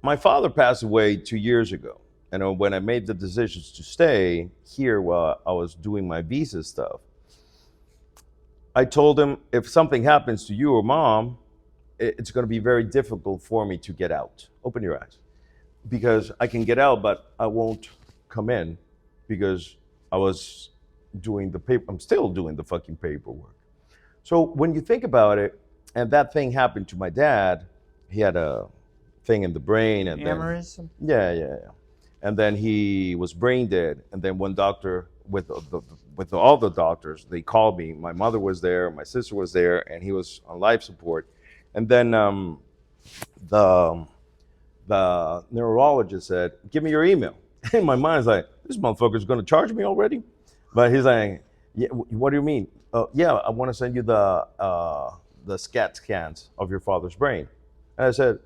Speaker 1: My father passed away 2 years ago. And when I made the decisions to stay here while I was doing my visa stuff, I told him, if something happens to you or mom, it's going to be very difficult for me to get out. Open your eyes. Because I can get out, but I won't come in, because I was doing the paper. I'm still doing the fucking paperwork. So when you think about it, and that thing happened to my dad, he had a thing in the brain, and
Speaker 2: Aneurysm?
Speaker 1: then yeah. And then he was brain dead. And then one doctor, with all the doctors, they called me. My mother was there, my sister was there, and he was on life support. And then the neurologist said, give me your email. In my mind, it's like, this motherfucker's going to charge me already? But he's like, yeah, what do you mean? Yeah, I want to send you the SCAT scans of your father's brain. And I said,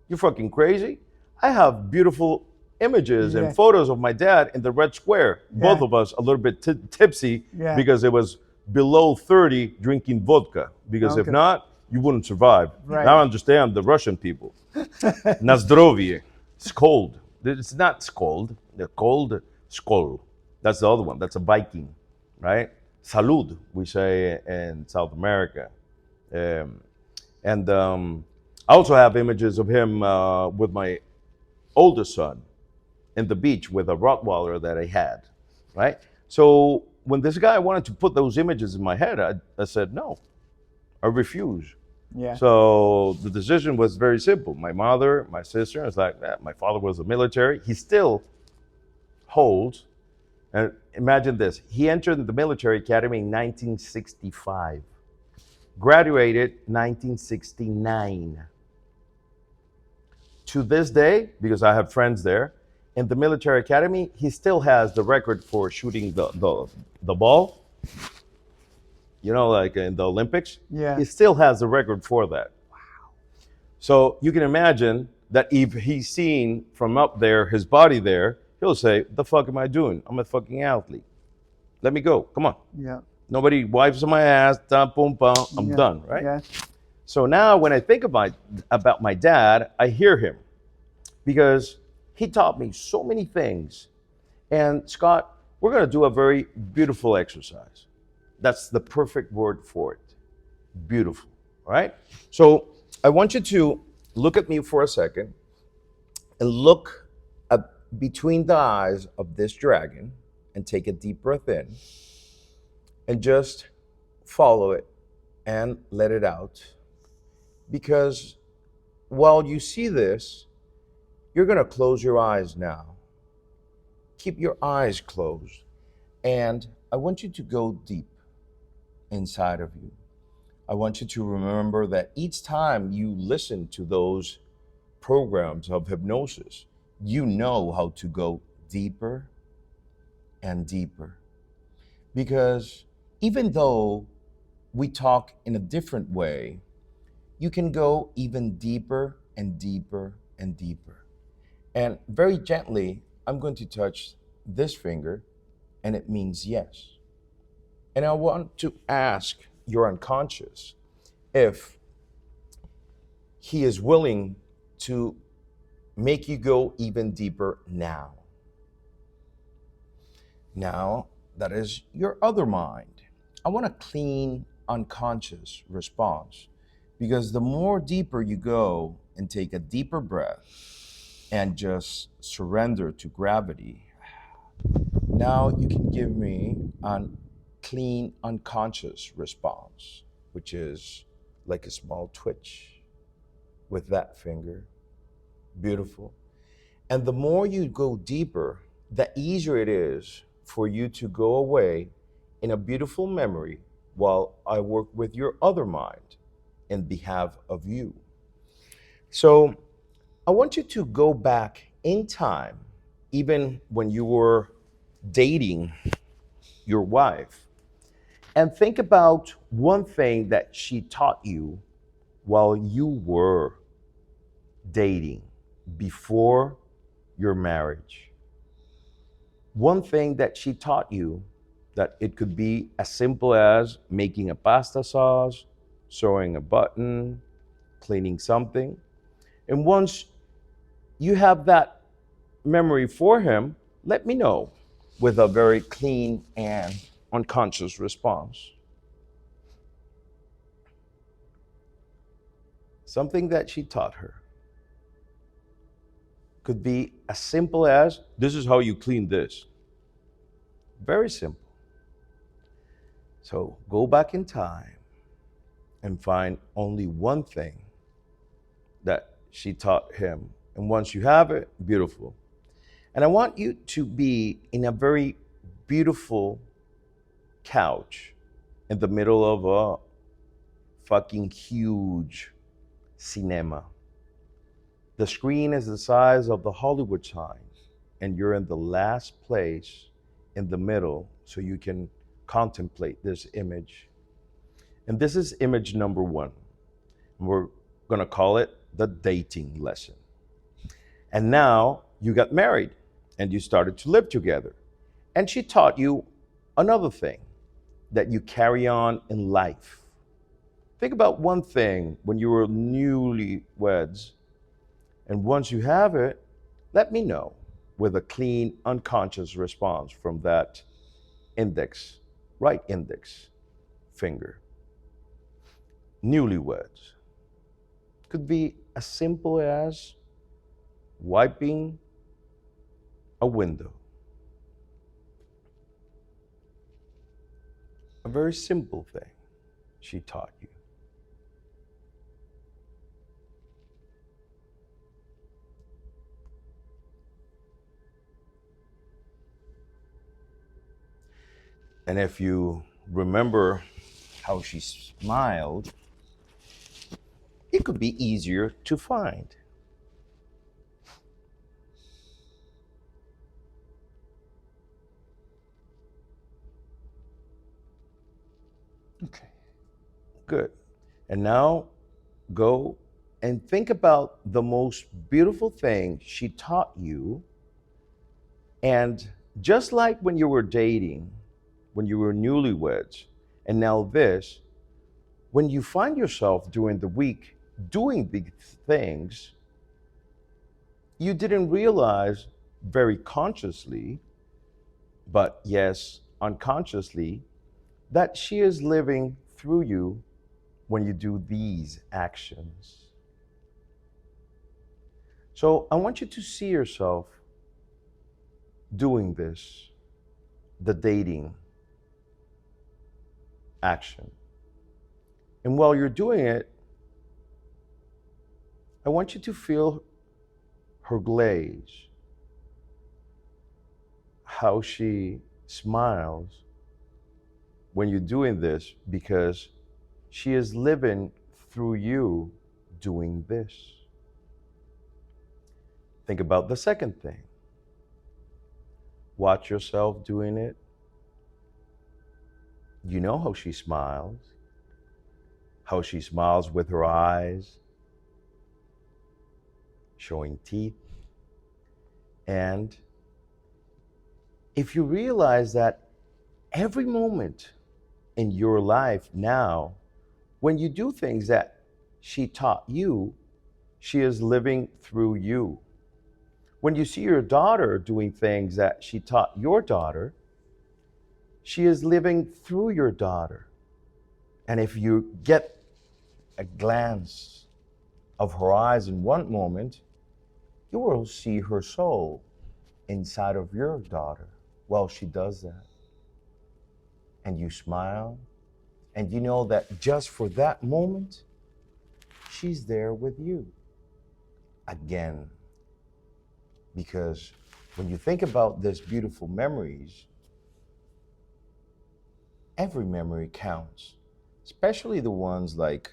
Speaker 1: you fucking crazy? I have beautiful images and photos of my dad in the red square. Both of us a little bit tipsy, because it was below 30 drinking vodka. Because if not, you wouldn't survive.
Speaker 2: Right.
Speaker 1: Now I understand the Russian people. Na zdrowie. It's cold. It's not cold. They're cold. Skol. That's the other one. That's a Viking, right? Salud, we say in South America. I also have images of him with my oldest son in the beach with a Rottweiler that I had, right? So when this guy wanted to put those images in my head, I said, no, I refuse.
Speaker 2: Yeah.
Speaker 1: So the decision was very simple. My mother, my sister, it's like, my father was a military. He still holds, and imagine this, he entered the military academy in 1965, graduated 1969. To this day, because I have friends there, in the military academy, he still has the record for shooting the ball. You know, like in the Olympics.
Speaker 2: Yeah.
Speaker 1: He still has the record for that. Wow. So you can imagine that if he's seen from up there, his body there, he'll say, the fuck am I doing? I'm a fucking athlete. Let me go. Come on.
Speaker 2: Yeah.
Speaker 1: Nobody wipes my ass. I'm done, right?
Speaker 2: Yeah.
Speaker 1: So now when I think about my dad, I hear him, because he taught me so many things. And Scott, we're going to do a very beautiful exercise. That's the perfect word for it. Beautiful, all right? So I want you to look at me for a second and look at between the eyes of this dragon and take a deep breath in and just follow it and let it out. Because while you see this, you're going to close your eyes now. Keep your eyes closed. And I want you to go deep inside of you. I want you to remember that each time you listen to those programs of hypnosis, you know how to go deeper and deeper. Because even though we talk in a different way, you can go even deeper and deeper and deeper. And very gently, I'm going to touch this finger, and it means yes. And I want to ask your unconscious if he is willing to make you go even deeper now. Now, that is your other mind. I want a clean, unconscious response because the more deeper you go and take a deeper breath and just surrender to gravity, now you can give me a clean, unconscious response, which is like a small twitch with that finger. Beautiful. And the more you go deeper, the easier it is for you to go away in a beautiful memory while I work with your other mind in behalf of you. So I want you to go back in time, even when you were dating your wife, and think about one thing that she taught you while you were dating before your marriage. One thing that she taught you, that it could be as simple as making a pasta sauce, sewing a button, cleaning something. And once you have that memory for him, let me know with a very clean and unconscious response. Something that she taught her could be as simple as this is how you clean this. Very simple. So go back in time and find only one thing that she taught him. And once you have it, beautiful. And I want you to be in a very beautiful couch in the middle of a fucking huge cinema. The screen is the size of the Hollywood sign, and you're in the last place in the middle so you can contemplate this image. And this is image number one. We're going to call it the dating lesson. And now you got married and you started to live together. And she taught you another thing that you carry on in life. Think about one thing when you were newlyweds, and once you have it, let me know with a clean, unconscious response from that index, right index finger. Newlyweds could be as simple as wiping a window. A very simple thing she taught you. And if you remember how she smiled, it could be easier to find.
Speaker 2: Okay.
Speaker 1: Good. And now go and think about the most beautiful thing she taught you. And just like when you were dating, when you were newlyweds, and now this, when you find yourself during the week doing big things, you didn't realize very consciously, but yes, unconsciously, that she is living through you when you do these actions. So I want you to see yourself doing this, the dating action. And while you're doing it, I want you to feel her glaze, how she smiles when you're doing this, because she is living through you doing this. Think about the second thing. Watch yourself doing it. You know how she smiles with her eyes, showing teeth. And if you realize that every moment in your life now, when you do things that she taught you, she is living through you. When you see your daughter doing things that she taught your daughter, she is living through your daughter. And if you get a glance of her eyes in one moment, you will see her soul inside of your daughter while she does that. And you smile, and you know that just for that moment, she's there with you again. Because when you think about these beautiful memories, every memory counts, especially the ones like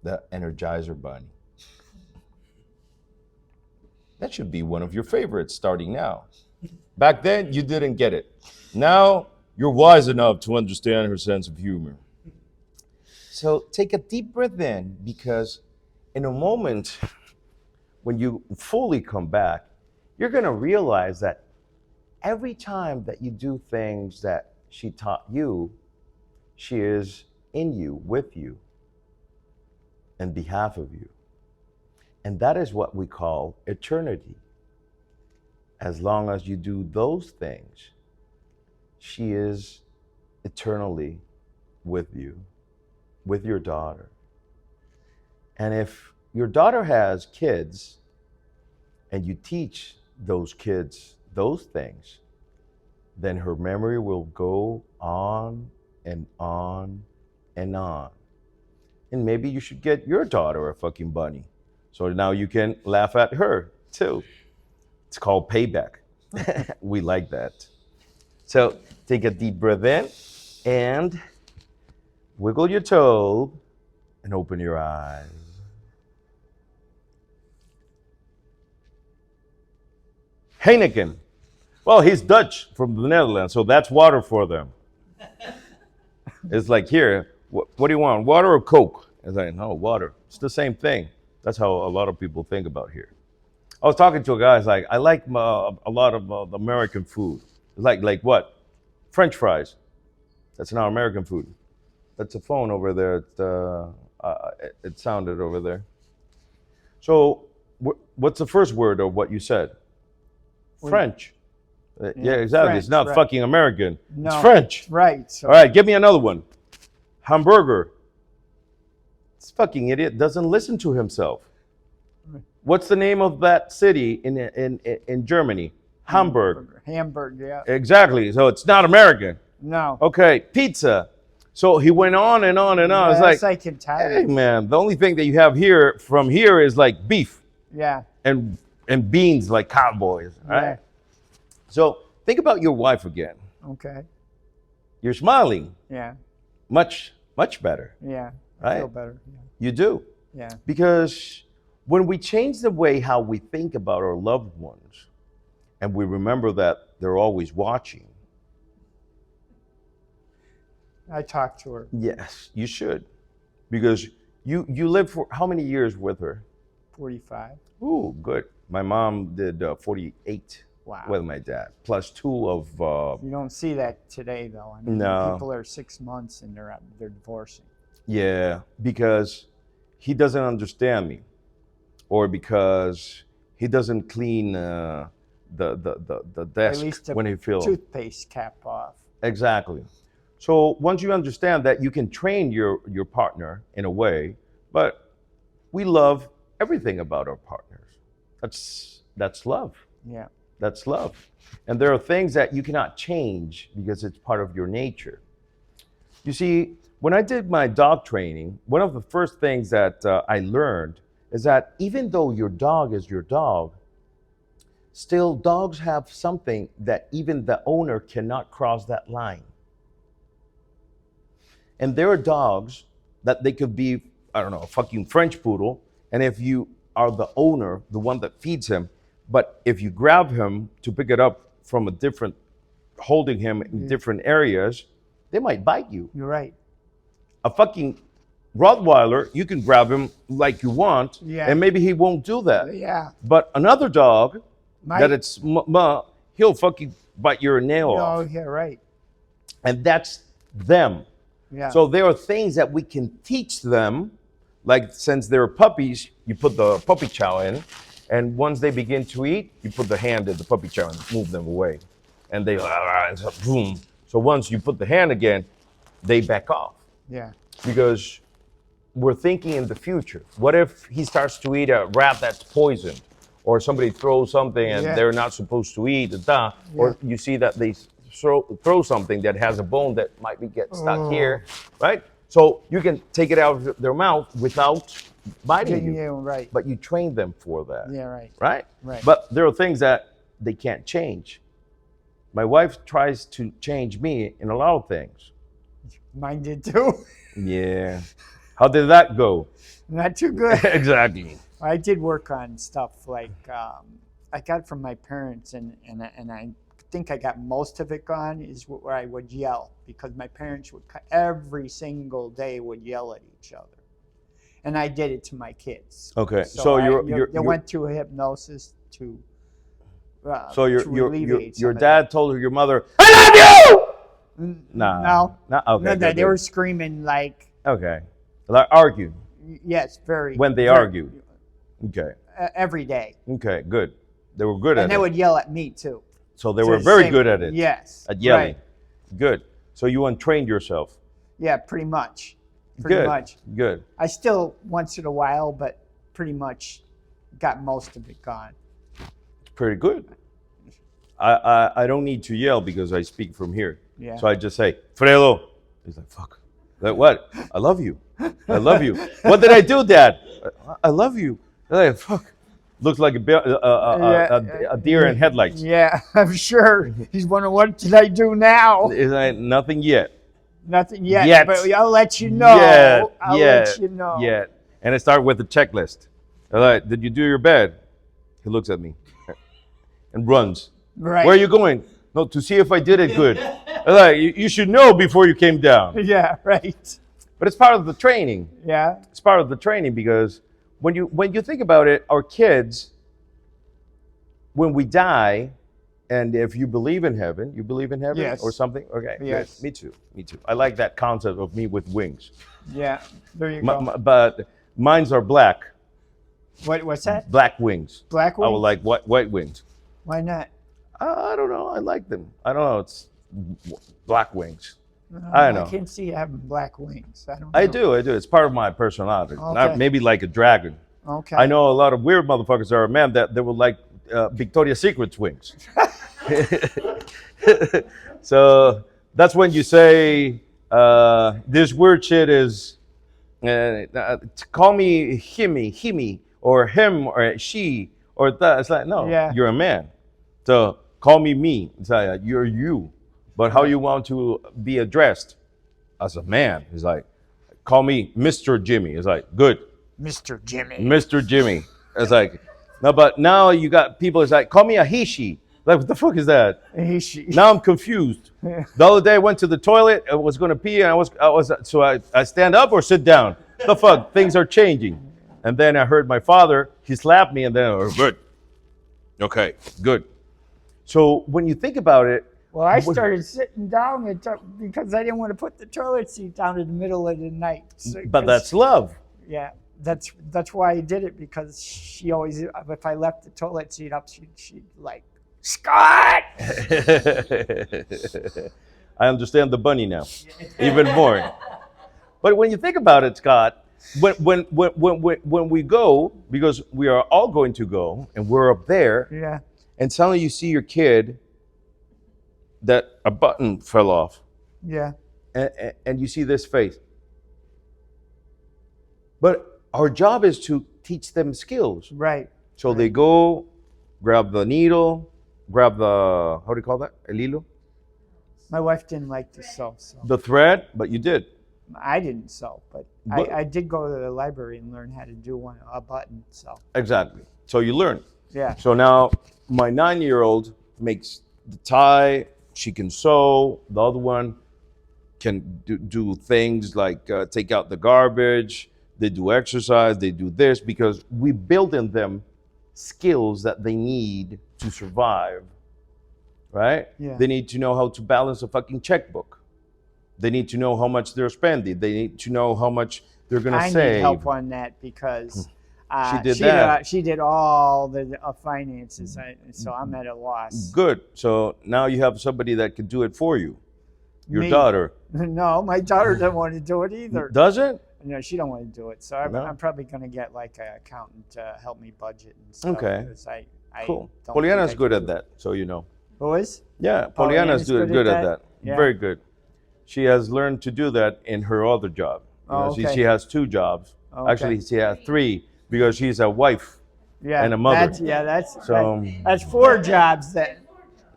Speaker 1: the Energizer Bunny. That should be one of your favorites starting now. Back then, you didn't get it. Now, you're wise enough to understand her sense of humor. So take a deep breath in, because in a moment, when you fully come back, you're going to realize that every time that you do things that she taught you, she is in you, with you, on behalf of you. And that is what we call eternity. As long as you do those things, she is eternally with you, with your daughter. And if your daughter has kids and you teach those kids those things, then her memory will go on and on and on. And maybe you should get your daughter a fucking bunny, so now you can laugh at her too. It's called payback. We like that. So take a deep breath in and wiggle your toe and open your eyes. Heineken. Well, he's Dutch from the Netherlands, so that's water for them. It's like, here, what do you want, water or Coke? It's like, no, water. It's the same thing. That's how a lot of people think about here. I was talking to a guy, he's like, I like a lot of American food. It's like what? French fries. That's not American food. That's a phone over there. It sounded over there. So what's the first word of what you said? French. Yeah, exactly.
Speaker 2: French,
Speaker 1: it's not
Speaker 2: right.
Speaker 1: fucking American.
Speaker 2: No,
Speaker 1: it's French.
Speaker 2: Right. So
Speaker 1: All right, give me another one. Hamburger. This fucking idiot doesn't listen to himself. What's the name of that city in Germany? Hamburg.
Speaker 2: Hamburg, yeah.
Speaker 1: Exactly. So it's not American.
Speaker 2: No.
Speaker 1: Okay, pizza. So he went on and on and on.
Speaker 2: Yeah,
Speaker 1: It's like,
Speaker 2: it's like Italian.
Speaker 1: hey man, the only thing that you have here from here is like beef
Speaker 2: Yeah.
Speaker 1: and beans like cowboys. Right?
Speaker 2: Yeah.
Speaker 1: So think about your wife again.
Speaker 2: Okay.
Speaker 1: You're smiling.
Speaker 2: Yeah.
Speaker 1: Much better.
Speaker 2: Yeah. I
Speaker 1: Right?
Speaker 2: feel better.
Speaker 1: You do.
Speaker 2: Yeah.
Speaker 1: Because when we change the way how we think about our loved ones, and we remember that they're always watching.
Speaker 2: I talked to her.
Speaker 1: Yes, you should. Because you lived for how many years with her?
Speaker 2: 45.
Speaker 1: Ooh, good. My mom did 48
Speaker 2: Wow.
Speaker 1: with my dad, plus 2 of...
Speaker 2: You don't see that today, though. I mean,
Speaker 1: No.
Speaker 2: people are 6 months and they're divorcing.
Speaker 1: Yeah, because he doesn't understand me. Or because he doesn't clean the
Speaker 2: At
Speaker 1: desk
Speaker 2: least the
Speaker 1: when he feels...
Speaker 2: toothpaste cap off.
Speaker 1: Exactly. So once you understand that, you can train your partner in a way, but we love everything about our partners. That's love.
Speaker 2: Yeah.
Speaker 1: That's love. And there are things that you cannot change because it's part of your nature. You see, when I did my dog training, one of the first things that I learned is that even though your dog is your dog, still dogs have something that even the owner cannot cross that line. And there are dogs that they could be, I don't know, a fucking French poodle, and if you are the owner, the one that feeds him, but if you grab him to pick it up from a different, holding him in different areas, they might bite you.
Speaker 2: You're right.
Speaker 1: A fucking Rottweiler, you can grab him like you want,
Speaker 2: Yeah.
Speaker 1: and maybe he won't do that.
Speaker 2: Yeah.
Speaker 1: But another dog,
Speaker 2: My-
Speaker 1: that it's he'll fucking bite your nail
Speaker 2: No,
Speaker 1: off.
Speaker 2: yeah, right.
Speaker 1: And that's them.
Speaker 2: Yeah.
Speaker 1: So there are things that we can teach them, like since they're puppies, you put the puppy chow in, and once they begin to eat, you put the hand in the puppy chow and move them away. And they, and so, boom. So once you put the hand again, they back off.
Speaker 2: Yeah.
Speaker 1: Because we're thinking in the future. What if he starts to eat a rat that's poisoned? Or somebody throws something and they're not supposed to eat, or you see that they throw something that has a bone that might be get stuck here, right? So you can take it out of their mouth without biting you.
Speaker 2: Yeah, right.
Speaker 1: But you train them for that.
Speaker 2: Yeah, right.
Speaker 1: Right?
Speaker 2: Right.
Speaker 1: But there are things that they can't change. My wife tries to change me in a lot of things.
Speaker 2: Mine did too.
Speaker 1: Yeah. How did that go?
Speaker 2: Not too good.
Speaker 1: Exactly.
Speaker 2: I did work on stuff like I got from my parents, and I think I got most of it gone, is where I would yell, because my parents would every single day would yell at each other, and I did it to my kids.
Speaker 1: Okay,
Speaker 2: So
Speaker 1: you
Speaker 2: went through a hypnosis to.
Speaker 1: So
Speaker 2: to alleviate
Speaker 1: your
Speaker 2: some of
Speaker 1: dad told your mother, "I love you."
Speaker 2: No.
Speaker 1: Okay.
Speaker 2: No,
Speaker 1: good,
Speaker 2: they were
Speaker 1: good.
Speaker 2: screaming like.
Speaker 1: Okay. Like argue
Speaker 2: Yes, very.
Speaker 1: when they
Speaker 2: very-
Speaker 1: argued. Okay.
Speaker 2: Every day.
Speaker 1: Okay. Good. They were good at
Speaker 2: And they
Speaker 1: it.
Speaker 2: would yell at me too.
Speaker 1: So they
Speaker 2: So
Speaker 1: were
Speaker 2: the
Speaker 1: very
Speaker 2: same-
Speaker 1: good at it.
Speaker 2: Yes.
Speaker 1: At yelling.
Speaker 2: Right.
Speaker 1: Good. So you untrained yourself.
Speaker 2: Yeah, pretty much. Pretty
Speaker 1: Good.
Speaker 2: much.
Speaker 1: Good.
Speaker 2: I still once in a while, but pretty much got most of it gone.
Speaker 1: It's pretty good. I don't need to yell because I speak from here.
Speaker 2: Yeah.
Speaker 1: So I just say, Fredo. He's like, fuck. Like, what? I love you. I love you. What did I do, Dad? I love you. Like, fuck. Looks like a deer in headlights.
Speaker 2: Yeah, I'm sure. He's wondering, what did I do now?
Speaker 1: It's like, nothing yet.
Speaker 2: Nothing yet,
Speaker 1: Yet.
Speaker 2: but I'll let you know. I'll let you know.
Speaker 1: Yet. And I start with the checklist. I'm like, did you do your bed? He looks at me and runs.
Speaker 2: Right.
Speaker 1: Where are you going? No, to see if I did it good. I'm like, you should know before you came down.
Speaker 2: Yeah, right.
Speaker 1: But it's part of the training.
Speaker 2: Yeah.
Speaker 1: It's part of the training because when you think about it, our kids, when we die, and if you believe in heaven, you believe in heaven
Speaker 2: Yes.
Speaker 1: or something? Okay. good.
Speaker 2: Yes.
Speaker 1: Me too. Me too. I like that concept of me with wings.
Speaker 2: Yeah. There you go.
Speaker 1: But mine's are black.
Speaker 2: What's that?
Speaker 1: Black wings.
Speaker 2: Black
Speaker 1: I
Speaker 2: wings?
Speaker 1: would like white wings.
Speaker 2: Why not?
Speaker 1: I don't know. I like them. I don't know. It's black wings. I don't know.
Speaker 2: I can't see you having black wings. I don't know.
Speaker 1: I do. It's part of my personality.
Speaker 2: Okay.
Speaker 1: Not maybe like a dragon.
Speaker 2: Okay.
Speaker 1: I know a lot of weird motherfuckers are man that they would like Victoria's Secret's wings. So that's when you say this weird shit is call me himmy, or him, or she, or that. It's like, no,
Speaker 2: Yeah.
Speaker 1: you're a man. So call me. It's like, you're you. But how you want to be addressed as a man? It's like, call me Mr. Jimmy. It's like, good.
Speaker 2: Mr. Jimmy.
Speaker 1: Mr. Jimmy. It's like, no, but now you got people, it's like, call me a he, she. Like, what the fuck is that? Now I'm confused. The other day I went to the toilet, I was gonna pee, and I stand up or sit down? The fuck, things are changing. And then I heard my father, he slapped me, and then, good. Okay, good. So when you think about it,
Speaker 2: Well, I started sitting down because I didn't want to put the toilet seat down in the middle of the night.
Speaker 1: but that's love.
Speaker 2: Yeah, that's why I did it, because she always, if I left the toilet seat up, she'd like, Scott!
Speaker 1: I understand the bunny now, even more. But when you think about it, Scott, when we go, because we are all going to go, and we're up there,
Speaker 2: Yeah.
Speaker 1: and suddenly you see your kid that a button fell off,
Speaker 2: Yeah.
Speaker 1: and you see this face. But our job is to teach them skills.
Speaker 2: Right.
Speaker 1: So they go, grab the needle, grab the, how do you call that? El hilo?
Speaker 2: My wife didn't like to sew, so
Speaker 1: The thread, but you did.
Speaker 2: I didn't sew, but
Speaker 1: But-
Speaker 2: I did go to the library and learn how to do a button. So
Speaker 1: Exactly. So you learn.
Speaker 2: yeah.
Speaker 1: So now my 9-year-old makes the tie, she can sew, the other one can do things like take out the garbage, they do exercise, they do this, because we build in them skills that they need to survive, right?
Speaker 2: Yeah.
Speaker 1: They need to know how to balance a fucking checkbook. They need to know how much they're spending. They need to know how much they're going to
Speaker 2: I
Speaker 1: save.
Speaker 2: need help on that because
Speaker 1: She did that.
Speaker 2: She did all the finances, so I'm at a loss.
Speaker 1: Good. So now you have somebody that can do it for you. Your
Speaker 2: Me.
Speaker 1: daughter.
Speaker 2: No, my daughter doesn't want to do it either.
Speaker 1: Doesn't?
Speaker 2: No, she don't want to do it. So I'm,
Speaker 1: No?
Speaker 2: I'm probably going to get like an accountant to help me budget and stuff.
Speaker 1: Okay.
Speaker 2: 'Cause I
Speaker 1: Cool.
Speaker 2: don't
Speaker 1: Poliana's
Speaker 2: think I
Speaker 1: good
Speaker 2: can
Speaker 1: at
Speaker 2: do
Speaker 1: that, so you know.
Speaker 2: Who is?
Speaker 1: Yeah,
Speaker 2: Poliana's
Speaker 1: Poliana's good at that.
Speaker 2: Yeah.
Speaker 1: Very good. She has learned to do that in her other job. You know,
Speaker 2: okay.
Speaker 1: she has 2 jobs.
Speaker 2: Okay.
Speaker 1: Actually, she has 3 because she's a wife
Speaker 2: Yeah,
Speaker 1: and a mother.
Speaker 2: That's 4 jobs.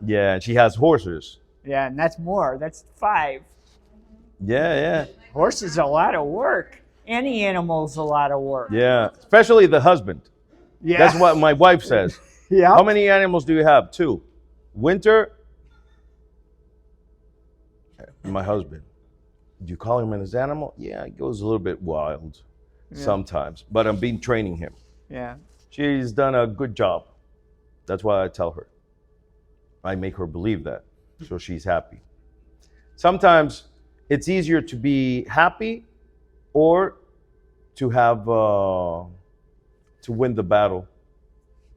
Speaker 1: Yeah, and she has horses.
Speaker 2: Yeah, and that's more. That's 5.
Speaker 1: Yeah.
Speaker 2: Horses are a lot of work. Any animal's a lot of work.
Speaker 1: Yeah, especially the husband.
Speaker 2: Yeah.
Speaker 1: That's what my wife says.
Speaker 2: Yeah.
Speaker 1: How many animals do you have? 2. Winter. My husband. Do you call him his animal? Yeah, he goes a little bit wild sometimes, but I've been training him.
Speaker 2: Yeah.
Speaker 1: She's done a good job. That's why I tell her. I make her believe that, so she's happy. Sometimes it's easier to be happy or to have to win the battle.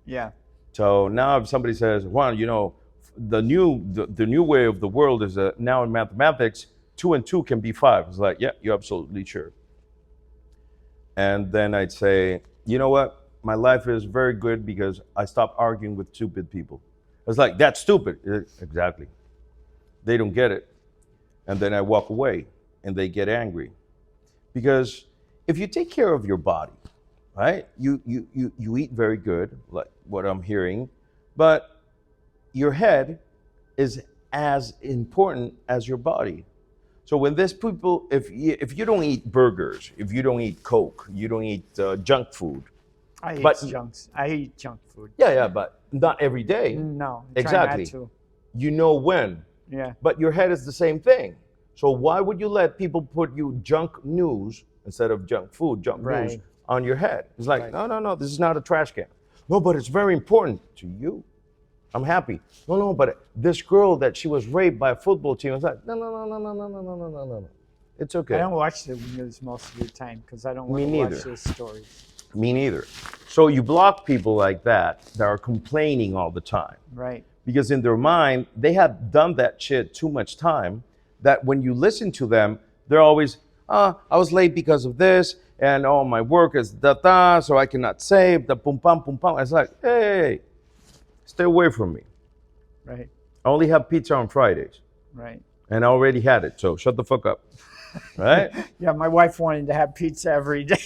Speaker 2: Yeah.
Speaker 1: So now if somebody says, Juan, you know, the new way of the world is that now in mathematics, 2 and 2 can be 5. It's like, yeah, you're absolutely sure. And then I'd say, you know what? My life is very good because I stopped arguing with stupid people. It's like, that's stupid. Exactly. They don't get it. And then I walk away and they get angry. Because if you take care of your body, right? You eat very good, like what I'm hearing, but your head is as important as your body. So when there's people, if you don't eat burgers, if you don't eat Coke, you don't eat junk food.
Speaker 2: I eat junk food.
Speaker 1: Yeah, but not every day.
Speaker 2: No,
Speaker 1: exactly.
Speaker 2: Try not to.
Speaker 1: You know when.
Speaker 2: Yeah.
Speaker 1: But your head is the same thing. So why would you let people put you junk news instead of junk food, junk news on your head? It's like, no, this is not a trash can. No, but it's very important to you. I'm happy. No, but this girl that she was raped by a football team, it's like, no. It's okay.
Speaker 2: I don't watch the news most of the time because I don't want to watch those stories.
Speaker 1: Me neither. So you block people like that are complaining all the time.
Speaker 2: Right.
Speaker 1: Because in their mind, they have done that shit too much time that when you listen to them, they're always, I was late because of this, and my work is da-da, so I cannot save, the pum-pam. It's like, hey, stay away from me.
Speaker 2: Right.
Speaker 1: I only have pizza on Fridays.
Speaker 2: Right.
Speaker 1: And I already had it, so shut the fuck up. Right?
Speaker 2: Yeah, my wife wanted to have pizza every day.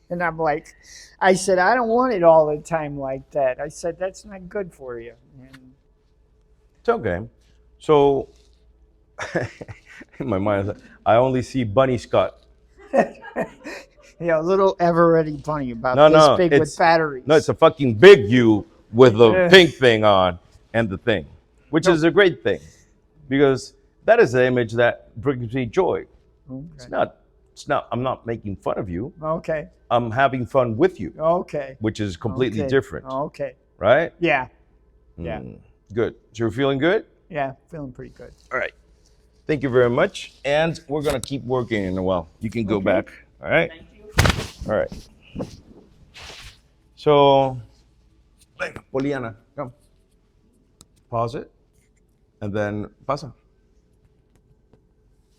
Speaker 2: And I'm like, I said, I don't want it all the time like that. I said, that's not good for you. And
Speaker 1: it's okay. So, in my mind, I only see Bunny Scott.
Speaker 2: A little ever-ready bunny about this big with batteries.
Speaker 1: No, it's a fucking big you with the pink thing on and the thing, which is a great thing because that is the image that brings me joy. Okay. It's not, I'm not making fun of you.
Speaker 2: Okay.
Speaker 1: I'm having fun with you.
Speaker 2: Okay.
Speaker 1: Which is completely different.
Speaker 2: Okay.
Speaker 1: Right?
Speaker 2: Yeah. Yeah.
Speaker 1: Good. So you're feeling good?
Speaker 2: Yeah, feeling pretty good.
Speaker 1: All right. Thank you very much. And we're going to keep working in a while. You can go back. All right? Thank you. All right. So, venga, Poliana, come. Pause it. And then pasa.